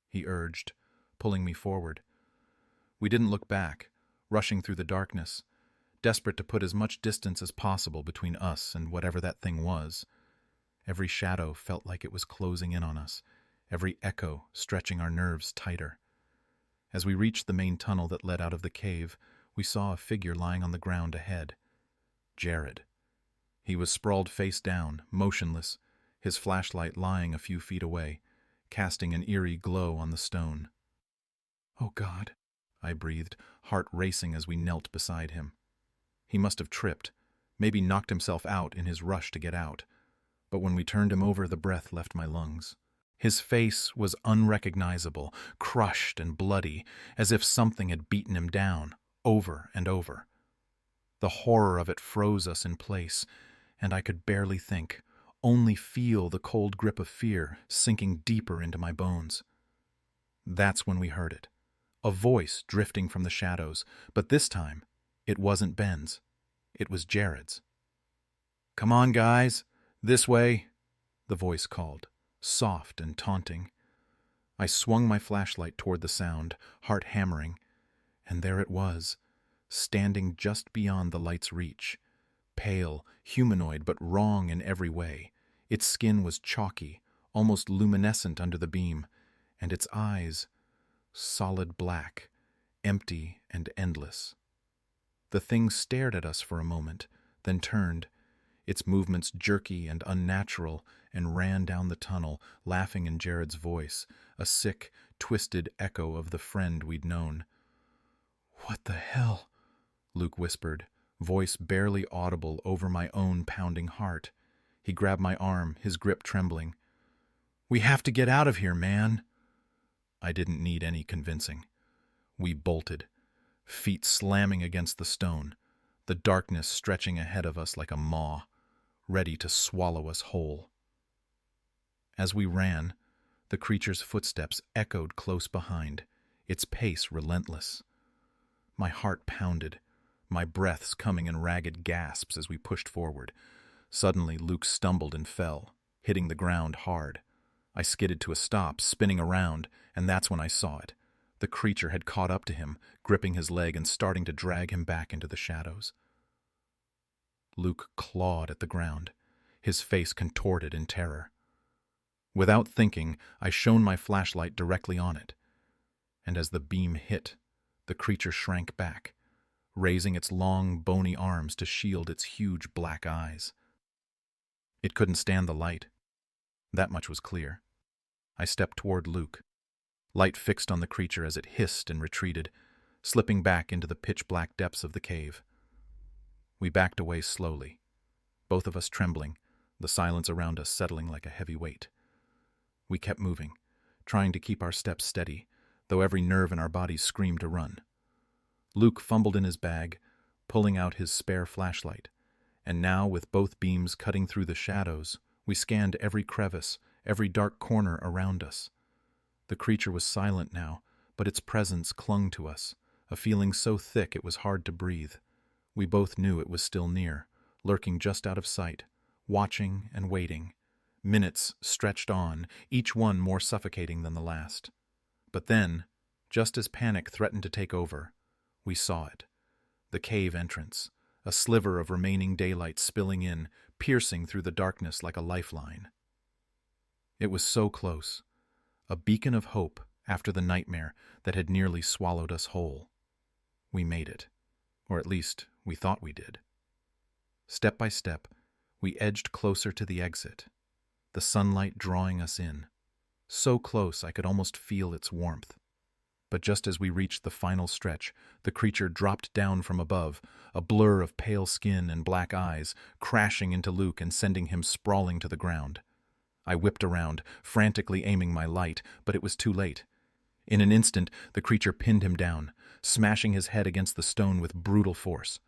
S1: he urged, pulling me forward. We didn't look back, rushing through the darkness, desperate to put as much distance as possible between us and whatever that thing was. Every shadow felt like it was closing in on us, every echo stretching our nerves tighter. As we reached the main tunnel that led out of the cave, we saw a figure lying on the ground ahead. Jared. He was sprawled face down, motionless, his flashlight lying a few feet away, casting an eerie glow on the stone. "Oh God," I breathed, heart racing as we knelt beside him. He must have tripped, maybe knocked himself out in his rush to get out, but when we turned him over, the breath left my lungs. His face was unrecognizable, crushed and bloody, as if something had beaten him down, over and over. The horror of it froze us in place, and I could barely think, only feel the cold grip of fear sinking deeper into my bones. That's when we heard it, a voice drifting from the shadows, but this time it wasn't Ben's, it was Jared's. "Come on, guys, this way," the voice called, soft and taunting. I swung my flashlight toward the sound, heart hammering, and there it was, standing just beyond the light's reach. Pale, humanoid, but wrong in every way. Its skin was chalky, almost luminescent under the beam, and its eyes, solid black, empty and endless. The thing stared at us for a moment, then turned, its movements jerky and unnatural, and ran down the tunnel, laughing in Jared's voice, a sick, twisted echo of the friend we'd known. "What the hell?" Luke whispered, voice barely audible over my own pounding heart. He grabbed my arm, his grip trembling. "We have to get out of here, man." I didn't need any convincing. We bolted, feet slamming against the stone, the darkness stretching ahead of us like a maw, ready to swallow us whole. As we ran, the creature's footsteps echoed close behind, its pace relentless. My heart pounded, my breaths coming in ragged gasps as we pushed forward. Suddenly, Luke stumbled and fell, hitting the ground hard. I skidded to a stop, spinning around, and that's when I saw it. The creature had caught up to him, gripping his leg and starting to drag him back into the shadows. Luke clawed at the ground, his face contorted in terror. Without thinking, I shone my flashlight directly on it, and as the beam hit, the creature shrank back, raising its long, bony arms to shield its huge black eyes. It couldn't stand the light. That much was clear. I stepped toward Luke, light fixed on the creature as it hissed and retreated, slipping back into the pitch-black depths of the cave. We backed away slowly, both of us trembling, the silence around us settling like a heavy weight. We kept moving, trying to keep our steps steady, though every nerve in our bodies screamed to run. Luke fumbled in his bag, pulling out his spare flashlight, and now, with both beams cutting through the shadows, we scanned every crevice, every dark corner around us. The creature was silent now, but its presence clung to us, a feeling so thick it was hard to breathe. We both knew it was still near, lurking just out of sight, watching and waiting. Minutes stretched on, each one more suffocating than the last. But then, just as panic threatened to take over, we saw it. The cave entrance, a sliver of remaining daylight spilling in, piercing through the darkness like a lifeline. It was so close, a beacon of hope after the nightmare that had nearly swallowed us whole. We made it, or at least we thought we did. Step by step, We edged closer to the exit, the sunlight drawing us in. So close I could almost feel its warmth. But just as we reached the final stretch, the creature dropped down from above, a blur of pale skin and black eyes, crashing into Luke and sending him sprawling to the ground. I whipped around, frantically aiming my light, but it was too late. In an instant, the creature pinned him down, smashing his head against the stone with brutal force.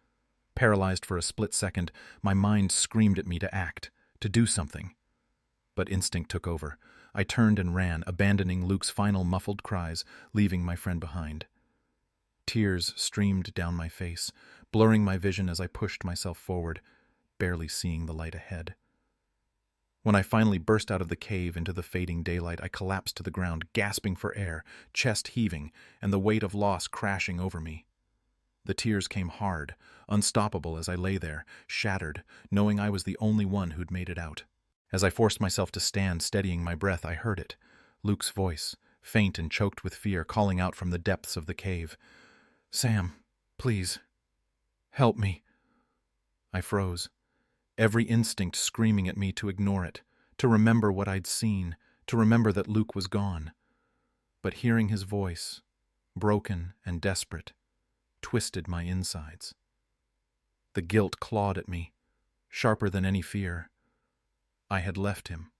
S1: Paralyzed for a split second, my mind screamed at me to act, to do something. But instinct took over. I turned and ran, abandoning Luke's final muffled cries, leaving my friend behind. Tears streamed down my face, blurring my vision as I pushed myself forward, barely seeing the light ahead. When I finally burst out of the cave into the fading daylight, I collapsed to the ground, gasping for air, chest heaving, and the weight of loss crashing over me. The tears came hard, unstoppable as I lay there, shattered, knowing I was the only one who'd made it out. As I forced myself to stand, steadying my breath, I heard it, Luke's voice, faint and choked with fear, calling out from the depths of the cave. "Sam, please, help me." I froze, every instinct screaming at me to ignore it, to remember what I'd seen, to remember that Luke was gone. But hearing his voice, broken and desperate, twisted my insides. The guilt clawed at me, sharper than any fear. I had left him.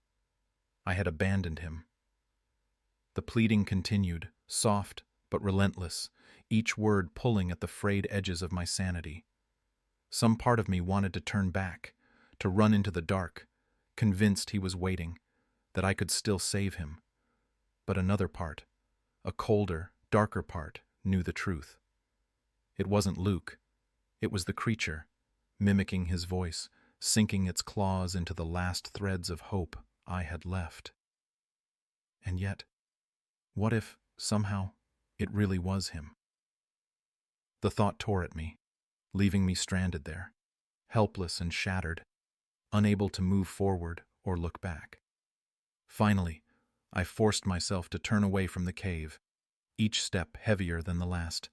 S1: I had abandoned him. The pleading continued, soft but relentless, each word pulling at the frayed edges of my sanity. Some part of me wanted to turn back, to run into the dark, convinced he was waiting, that I could still save him. But another part, a colder, darker part, knew the truth. It wasn't Luke. It was the creature, mimicking his voice, sinking its claws into the last threads of hope I had left. And yet, what if, somehow, it really was him? The thought tore at me, leaving me stranded there, helpless and shattered, unable to move forward or look back. Finally, I forced myself to turn away from the cave, each step heavier than the last.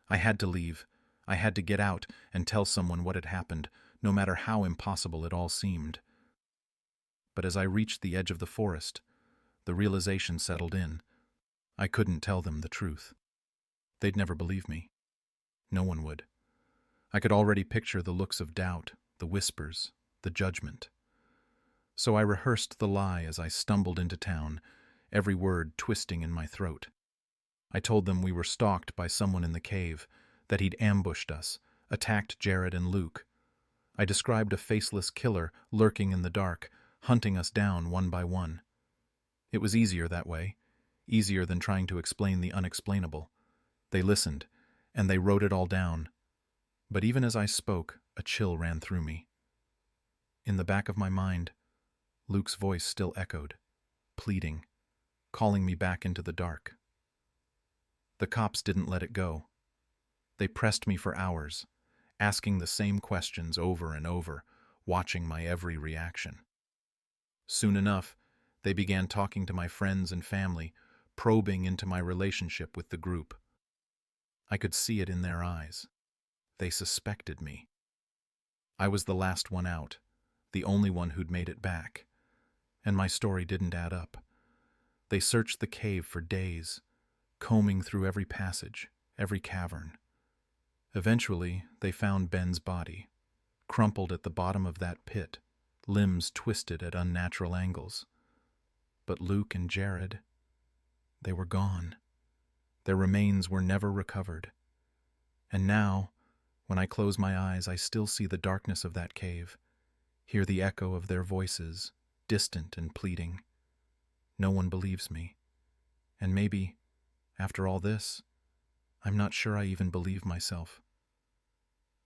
S1: I had to leave. I had to get out and tell someone what had happened, no matter how impossible it all seemed. But as I reached the edge of the forest, the realization settled in. I couldn't tell them the truth. They'd never believe me. No one would. I could already picture the looks of doubt, the whispers, the judgment. So I rehearsed the lie as I stumbled into town, every word twisting in my throat. I told them we were stalked by someone in the cave, that he'd ambushed us, attacked Jared and Luke. I described a faceless killer lurking in the dark, hunting us down one by one. It was easier that way, easier than trying to explain the unexplainable. They listened, and they wrote it all down. But even as I spoke, a chill ran through me. In the back of my mind, Luke's voice still echoed, pleading, calling me back into the dark. The cops didn't let it go. They pressed me for hours, asking the same questions over and over, watching my every reaction. Soon enough, they began talking to my friends and family, probing into my relationship with the group. I could see it in their eyes. They suspected me. I was the last one out, the only one who'd made it back, and my story didn't add up. They searched the cave for days, combing through every passage, every cavern. Eventually, they found Ben's body, crumpled at the bottom of that pit, limbs twisted at unnatural angles. But Luke and Jared, they were gone. Their remains were never recovered. And now, when I close my eyes, I still see the darkness of that cave, hear the echo of their voices, distant and pleading. No one believes me. And maybe, after all this, I'm not sure I even believe myself.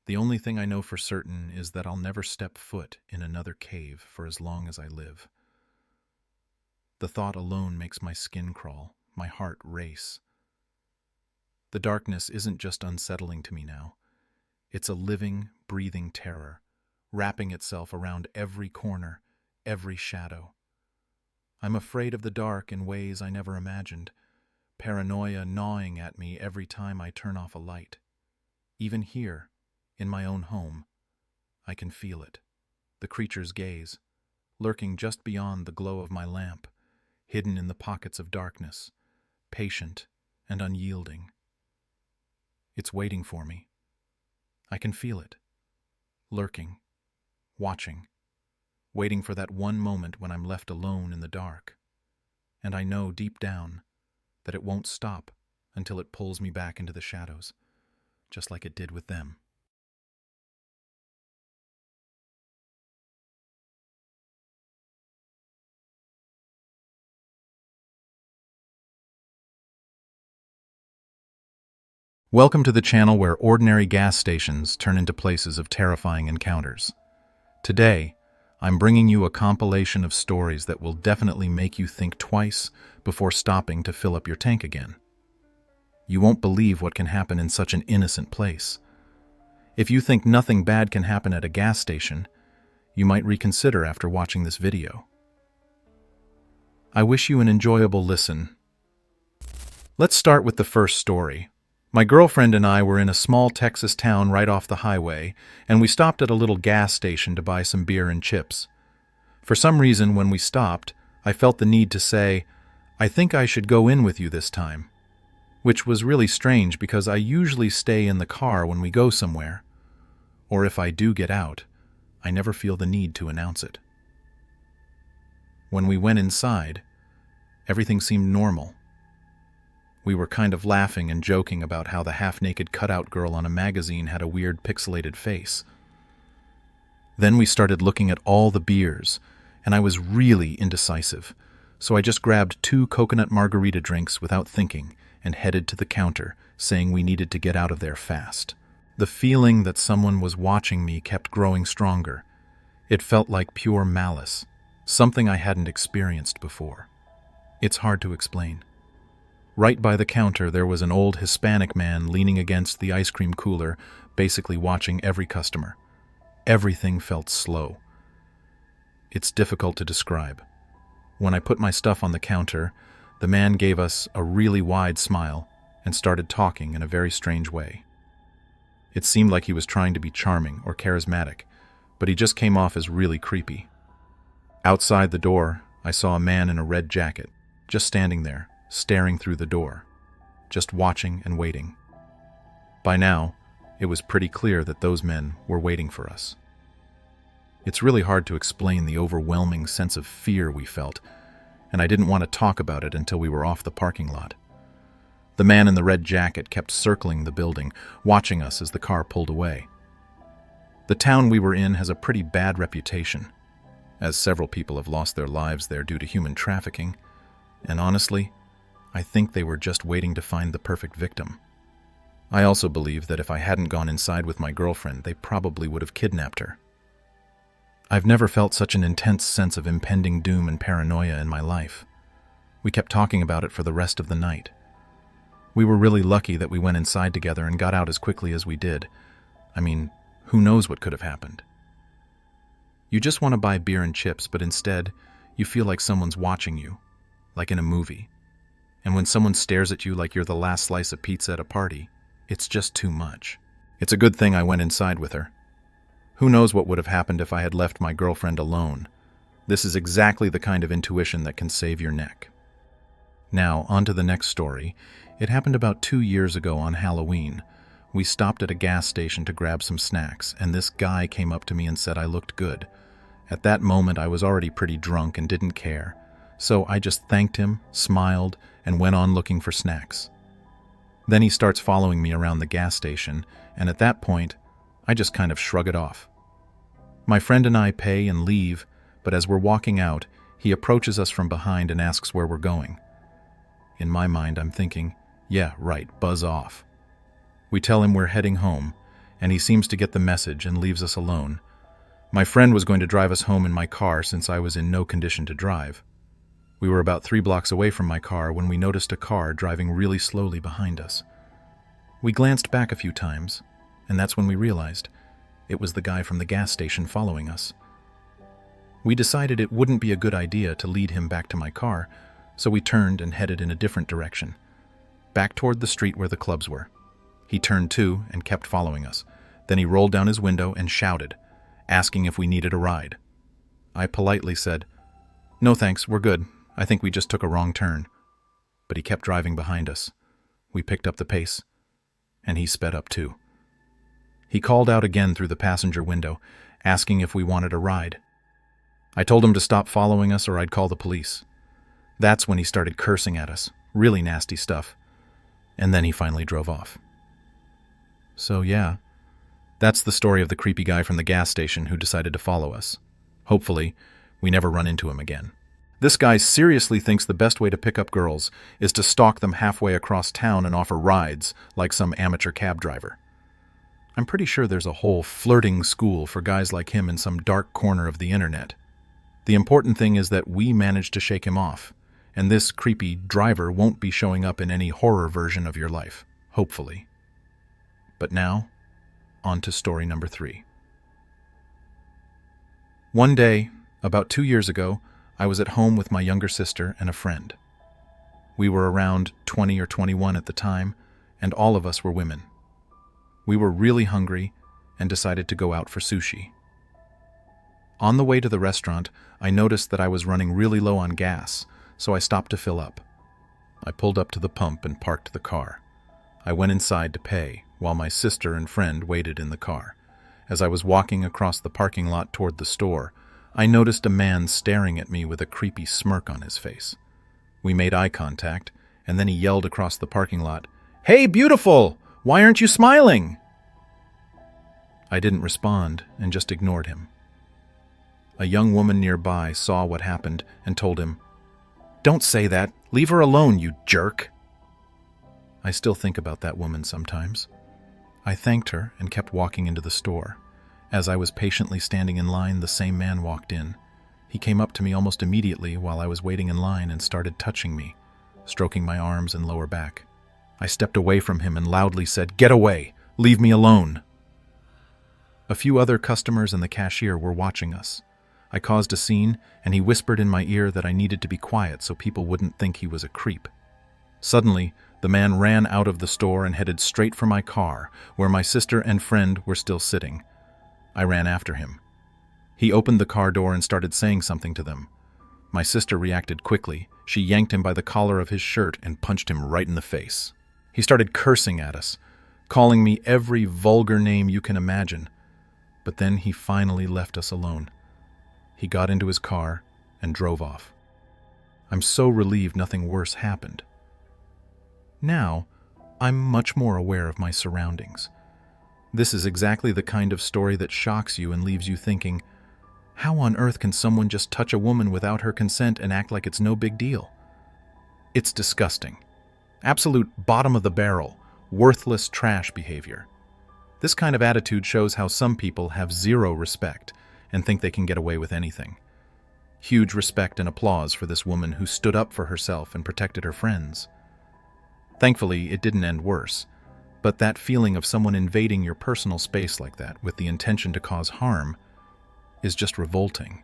S1: The only thing I know for certain is that I'll never step foot in another cave for as long as I live. The thought alone makes my skin crawl, my heart race. The darkness isn't just unsettling to me now. It's a living, breathing terror, wrapping itself around every corner, every shadow. I'm afraid of the dark in ways I never imagined, paranoia gnawing at me every time I turn off a light. Even here, in my own home, I can feel it, the creature's gaze, lurking just beyond the glow of my lamp, hidden in the pockets of darkness, patient and unyielding. It's waiting for me. I can feel it, lurking, watching, waiting for that one moment when I'm left alone in the dark. And I know deep down that it won't stop until it pulls me back into the shadows, just like it did with them. Welcome to the channel where ordinary gas stations turn into places of terrifying encounters. Today, I'm bringing you a compilation of stories that will definitely make you think twice before stopping to fill up your tank again. You won't believe what can happen in such an innocent place. If you think nothing bad can happen at a gas station, you might reconsider after watching this video. I wish you an enjoyable listen. Let's start with the first story. My girlfriend and I were in a small Texas town right off the highway, and we stopped at a little gas station to buy some beer and chips. For some reason, when we stopped, I felt the need to say, "I think I should go in with you this time," which was really strange because I usually stay in the car when we go somewhere. Or if I do get out, I never feel the need to announce it. When we went inside, everything seemed normal. We were kind of laughing and joking about how the half-naked cutout girl on a magazine had a weird pixelated face. Then we started looking at all the beers, and I was really indecisive, so I just grabbed 2 coconut margarita drinks without thinking and headed to the counter, saying we needed to get out of there fast. The feeling that someone was watching me kept growing stronger. It felt like pure malice, something I hadn't experienced before. It's hard to explain. Right by the counter, there was an old Hispanic man leaning against the ice cream cooler, basically watching every customer. Everything felt slow. It's difficult to describe. When I put my stuff on the counter, the man gave us a really wide smile and started talking in a very strange way. It seemed like he was trying to be charming or charismatic, but he just came off as really creepy. Outside the door, I saw a man in a red jacket, just standing there, staring through the door, just watching and waiting. By now, it was pretty clear that those men were waiting for us. It's really hard to explain the overwhelming sense of fear we felt, and I didn't want to talk about it until we were off the parking lot. The man in the red jacket kept circling the building, watching us as the car pulled away. The town we were in has a pretty bad reputation, as several people have lost their lives there due to human trafficking, and honestly, I think they were just waiting to find the perfect victim. I also believe that if I hadn't gone inside with my girlfriend, they probably would have kidnapped her. I've never felt such an intense sense of impending doom and paranoia in my life. We kept talking about it for the rest of the night. We were really lucky that we went inside together and got out as quickly as we did. I mean, who knows what could have happened? You just want to buy beer and chips, but instead, you feel like someone's watching you, like in a movie. And when someone stares at you like you're the last slice of pizza at a party, it's just too much. It's a good thing I went inside with her. Who knows what would have happened if I had left my girlfriend alone? This is exactly the kind of intuition that can save your neck. Now, on to the next story. It happened about 2 years ago on Halloween. We stopped at a gas station to grab some snacks, and this guy came up to me and said I looked good. At that moment, I was already pretty drunk and didn't care. So I just thanked him, smiled, and went on looking for snacks. Then he starts following me around the gas station, and at that point, I just kind of shrug it off. My friend and I pay and leave, but as we're walking out, he approaches us from behind and asks where we're going. In my mind, I'm thinking, yeah, right, buzz off. We tell him we're heading home, and he seems to get the message and leaves us alone. My friend was going to drive us home in my car since I was in no condition to drive. We were about 3 blocks away from my car when we noticed a car driving really slowly behind us. We glanced back a few times, and that's when we realized it was the guy from the gas station following us. We decided it wouldn't be a good idea to lead him back to my car, so we turned and headed in a different direction, back toward the street where the clubs were. He turned too and kept following us. Then he rolled down his window and shouted, asking if we needed a ride. I politely said, "No thanks, we're good. I think we just took a wrong turn." But he kept driving behind us. We picked up the pace, and he sped up too. He called out again through the passenger window, asking if we wanted a ride. I told him to stop following us or I'd call the police. That's when he started cursing at us, really nasty stuff. And then he finally drove off. So yeah, that's the story of the creepy guy from the gas station who decided to follow us. Hopefully, we never run into him again. This guy seriously thinks the best way to pick up girls is to stalk them halfway across town and offer rides like some amateur cab driver. I'm pretty sure there's a whole flirting school for guys like him in some dark corner of the internet. The important thing is that we managed to shake him off, and this creepy driver won't be showing up in any horror version of your life, hopefully. But now, on to story number 3. One day, about 2 years ago, I was at home with my younger sister and a friend. We were around 20 or 21 at the time, and all of us were women. We were really hungry and decided to go out for sushi. On the way to the restaurant, I noticed that I was running really low on gas, so I stopped to fill up. I pulled up to the pump and parked the car. I went inside to pay, while my sister and friend waited in the car. As I was walking across the parking lot toward the store, I noticed a man staring at me with a creepy smirk on his face. We made eye contact, and then he yelled across the parking lot, "Hey, beautiful! Why aren't you smiling?" I didn't respond and just ignored him. A young woman nearby saw what happened and told him, "Don't say that. Leave her alone, you jerk." I still think about that woman sometimes. I thanked her and kept walking into the store. As I was patiently standing in line, the same man walked in. He came up to me almost immediately while I was waiting in line and started touching me, stroking my arms and lower back. I stepped away from him and loudly said, "Get away! Leave me alone!" A few other customers and the cashier were watching us. I caused a scene, and he whispered in my ear that I needed to be quiet so people wouldn't think he was a creep. Suddenly, the man ran out of the store and headed straight for my car, where my sister and friend were still sitting. I ran after him. He opened the car door and started saying something to them. My sister reacted quickly. She yanked him by the collar of his shirt and punched him right in the face. He started cursing at us, calling me every vulgar name you can imagine. But then he finally left us alone. He got into his car and drove off. I'm so relieved nothing worse happened. Now, I'm much more aware of my surroundings. This is exactly the kind of story that shocks you and leaves you thinking, how on earth can someone just touch a woman without her consent and act like it's no big deal? It's disgusting. Absolute bottom of the barrel, worthless trash behavior. This kind of attitude shows how some people have zero respect and think they can get away with anything. Huge respect and applause for this woman who stood up for herself and protected her friends. Thankfully, it didn't end worse, but that feeling of someone invading your personal space like that with the intention to cause harm is just revolting.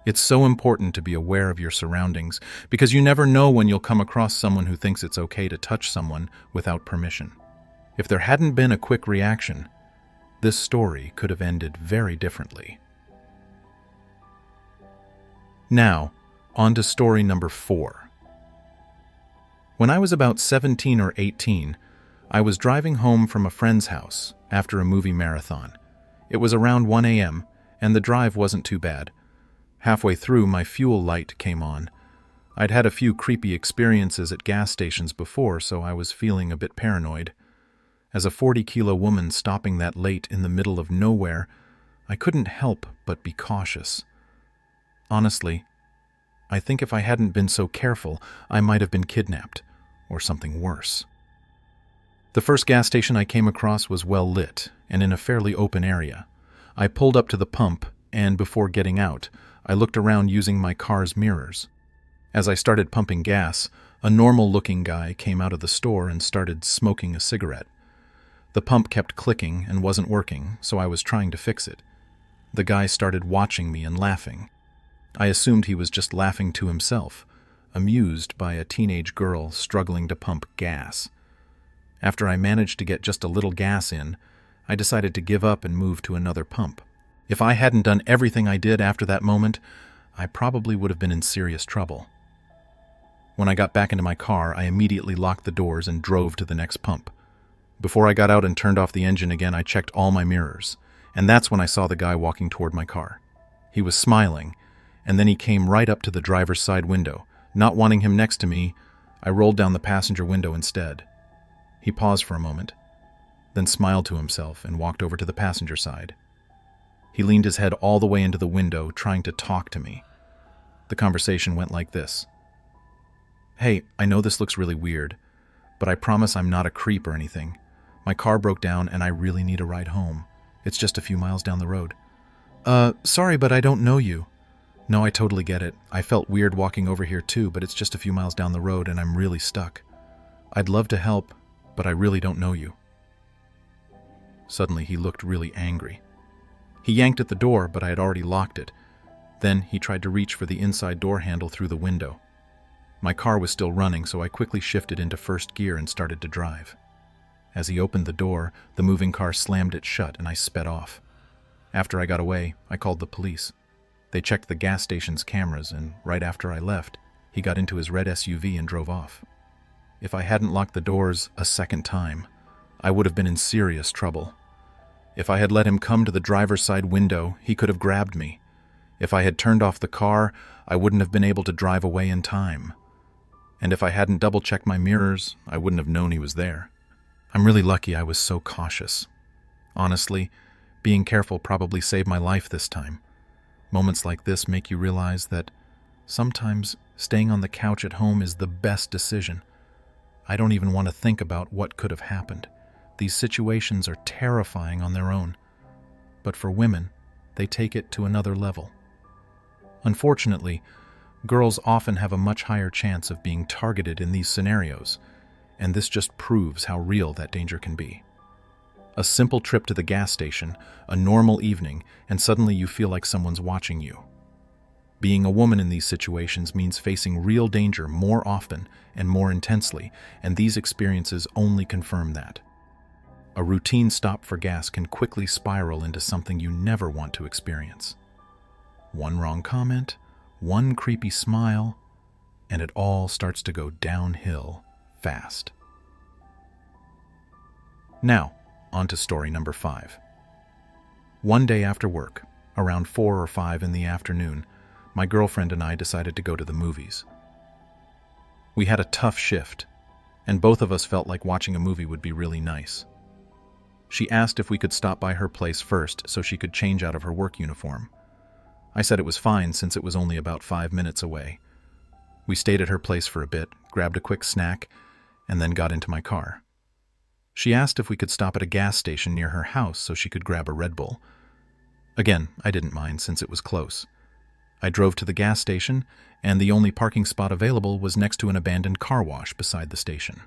S1: It's so important to be aware of your surroundings because you never know when you'll come across someone who thinks it's okay to touch someone without permission. If there hadn't been a quick reaction, this story could have ended very differently. Now, on to story number 4. When I was about 17 or 18, I was driving home from a friend's house after a movie marathon. It was around 1 a.m., and the drive wasn't too bad. Halfway through, my fuel light came on. I'd had a few creepy experiences at gas stations before, so I was feeling a bit paranoid. As a 40-kilo woman stopping that late in the middle of nowhere, I couldn't help but be cautious. Honestly, I think if I hadn't been so careful, I might have been kidnapped, or something worse. The first gas station I came across was well lit and in a fairly open area. I pulled up to the pump, and before getting out, I looked around using my car's mirrors. As I started pumping gas, a normal-looking guy came out of the store and started smoking a cigarette. The pump kept clicking and wasn't working, so I was trying to fix it. The guy started watching me and laughing. I assumed he was just laughing to himself, amused by a teenage girl struggling to pump gas. After I managed to get just a little gas in, I decided to give up and move to another pump. If I hadn't done everything I did after that moment, I probably would have been in serious trouble. When I got back into my car, I immediately locked the doors and drove to the next pump. Before I got out and turned off the engine again, I checked all my mirrors, and that's when I saw the guy walking toward my car. He was smiling, and then he came right up to the driver's side window. Not wanting him next to me, I rolled down the passenger window instead. He paused for a moment, then smiled to himself and walked over to the passenger side. He leaned his head all the way into the window, trying to talk to me. The conversation went like this. "Hey, I know this looks really weird, but I promise I'm not a creep or anything. My car broke down and I really need a ride home. It's just a few miles down the road." Sorry, but I don't know you." "No, I totally get it. I felt weird walking over here too, but it's just a few miles down the road and I'm really stuck. I'd love to help, but I really don't know you." Suddenly, he looked really angry. He yanked at the door, but I had already locked it. Then he tried to reach for the inside door handle through the window. My car was still running, so I quickly shifted into first gear and started to drive. As he opened the door, the moving car slammed it shut and I sped off. After I got away, I called the police. They checked the gas station's cameras, and right after I left, he got into his red SUV and drove off. If I hadn't locked the doors a second time, I would have been in serious trouble. If I had let him come to the driver's side window, he could have grabbed me. If I had turned off the car, I wouldn't have been able to drive away in time. And if I hadn't double-checked my mirrors, I wouldn't have known he was there. I'm really lucky I was so cautious. Honestly, being careful probably saved my life this time. Moments like this make you realize that sometimes staying on the couch at home is the best decision. I don't even want to think about what could have happened. These situations are terrifying on their own. But for women, they take it to another level. Unfortunately, girls often have a much higher chance of being targeted in these scenarios, and this just proves how real that danger can be. A simple trip to the gas station, a normal evening, and suddenly you feel like someone's watching you. Being a woman in these situations means facing real danger more often and more intensely, and these experiences only confirm that. A routine stop for gas can quickly spiral into something you never want to experience. One wrong comment, one creepy smile, and it all starts to go downhill fast. Now, on to story number 5. One day after work, around 4 or 5 in the afternoon, my girlfriend and I decided to go to the movies. We had a tough shift, and both of us felt like watching a movie would be really nice. She asked if we could stop by her place first so she could change out of her work uniform. I said it was fine since it was only about 5 minutes away. We stayed at her place for a bit, grabbed a quick snack, and then got into my car. She asked if we could stop at a gas station near her house so she could grab a Red Bull. Again, I didn't mind since it was close. I drove to the gas station, and the only parking spot available was next to an abandoned car wash beside the station.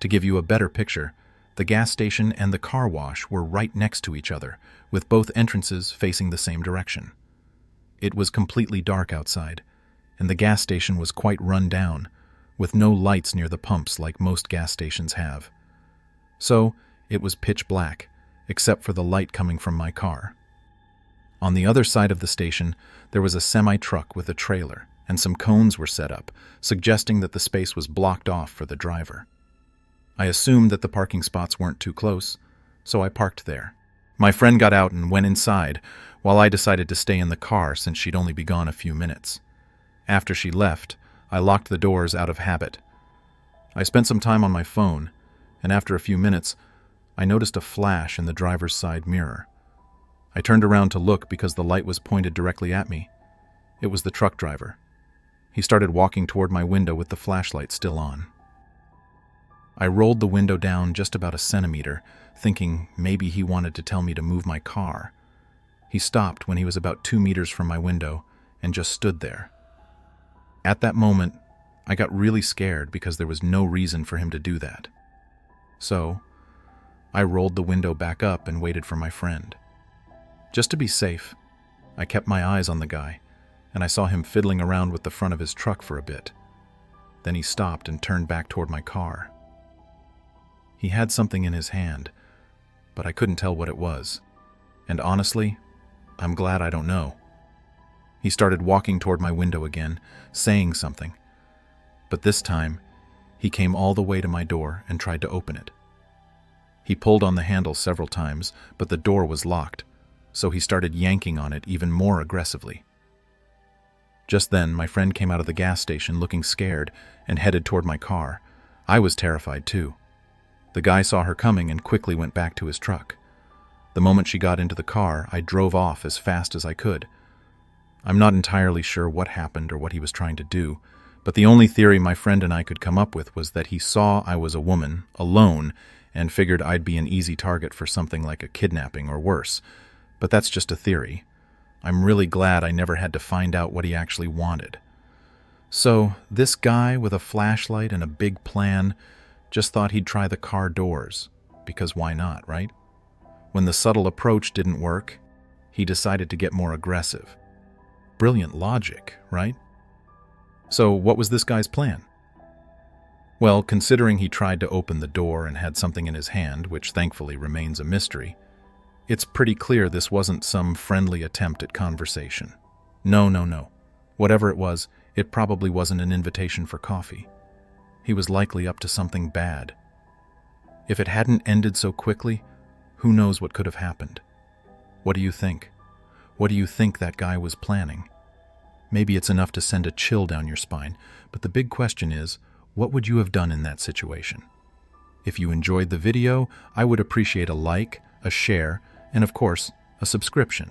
S1: To give you a better picture, the gas station and the car wash were right next to each other, with both entrances facing the same direction. It was completely dark outside, and the gas station was quite run down, with no lights near the pumps like most gas stations have. So, it was pitch black, except for the light coming from my car. On the other side of the station, there was a semi-truck with a trailer, and some cones were set up, suggesting that the space was blocked off for the driver. I assumed that the parking spots weren't too close, so I parked there. My friend got out and went inside, while I decided to stay in the car since she'd only be gone a few minutes. After she left, I locked the doors out of habit. I spent some time on my phone, and after a few minutes, I noticed a flash in the driver's side mirror. I turned around to look because the light was pointed directly at me. It was the truck driver. He started walking toward my window with the flashlight still on. I rolled the window down just about a centimeter, thinking maybe he wanted to tell me to move my car. He stopped when he was about 2 meters from my window and just stood there. At that moment, I got really scared because there was no reason for him to do that. So, I rolled the window back up and waited for my friend. Just to be safe, I kept my eyes on the guy, and I saw him fiddling around with the front of his truck for a bit. Then he stopped and turned back toward my car. He had something in his hand, but I couldn't tell what it was. And honestly, I'm glad I don't know. He started walking toward my window again, saying something. But this time, he came all the way to my door and tried to open it. He pulled on the handle several times, but the door was locked, so he started yanking on it even more aggressively. Just then, my friend came out of the gas station looking scared and headed toward my car. I was terrified too. The guy saw her coming and quickly went back to his truck. The moment she got into the car, I drove off as fast as I could. I'm not entirely sure what happened or what he was trying to do, but the only theory my friend and I could come up with was that he saw I was a woman, alone, and figured I'd be an easy target for something like a kidnapping or worse. But that's just a theory. I'm really glad I never had to find out what he actually wanted. So, this guy with a flashlight and a big plan just thought he'd try the car doors, because why not, right? When the subtle approach didn't work, he decided to get more aggressive. Brilliant logic, right? So, what was this guy's plan? Well, considering he tried to open the door and had something in his hand, which thankfully remains a mystery, it's pretty clear this wasn't some friendly attempt at conversation. No. Whatever it was, it probably wasn't an invitation for coffee. He was likely up to something bad. If it hadn't ended so quickly, who knows what could have happened? What do you think? What do you think that guy was planning? Maybe it's enough to send a chill down your spine, but the big question is, what would you have done in that situation? If you enjoyed the video, I would appreciate a like, a share, and of course, a subscription.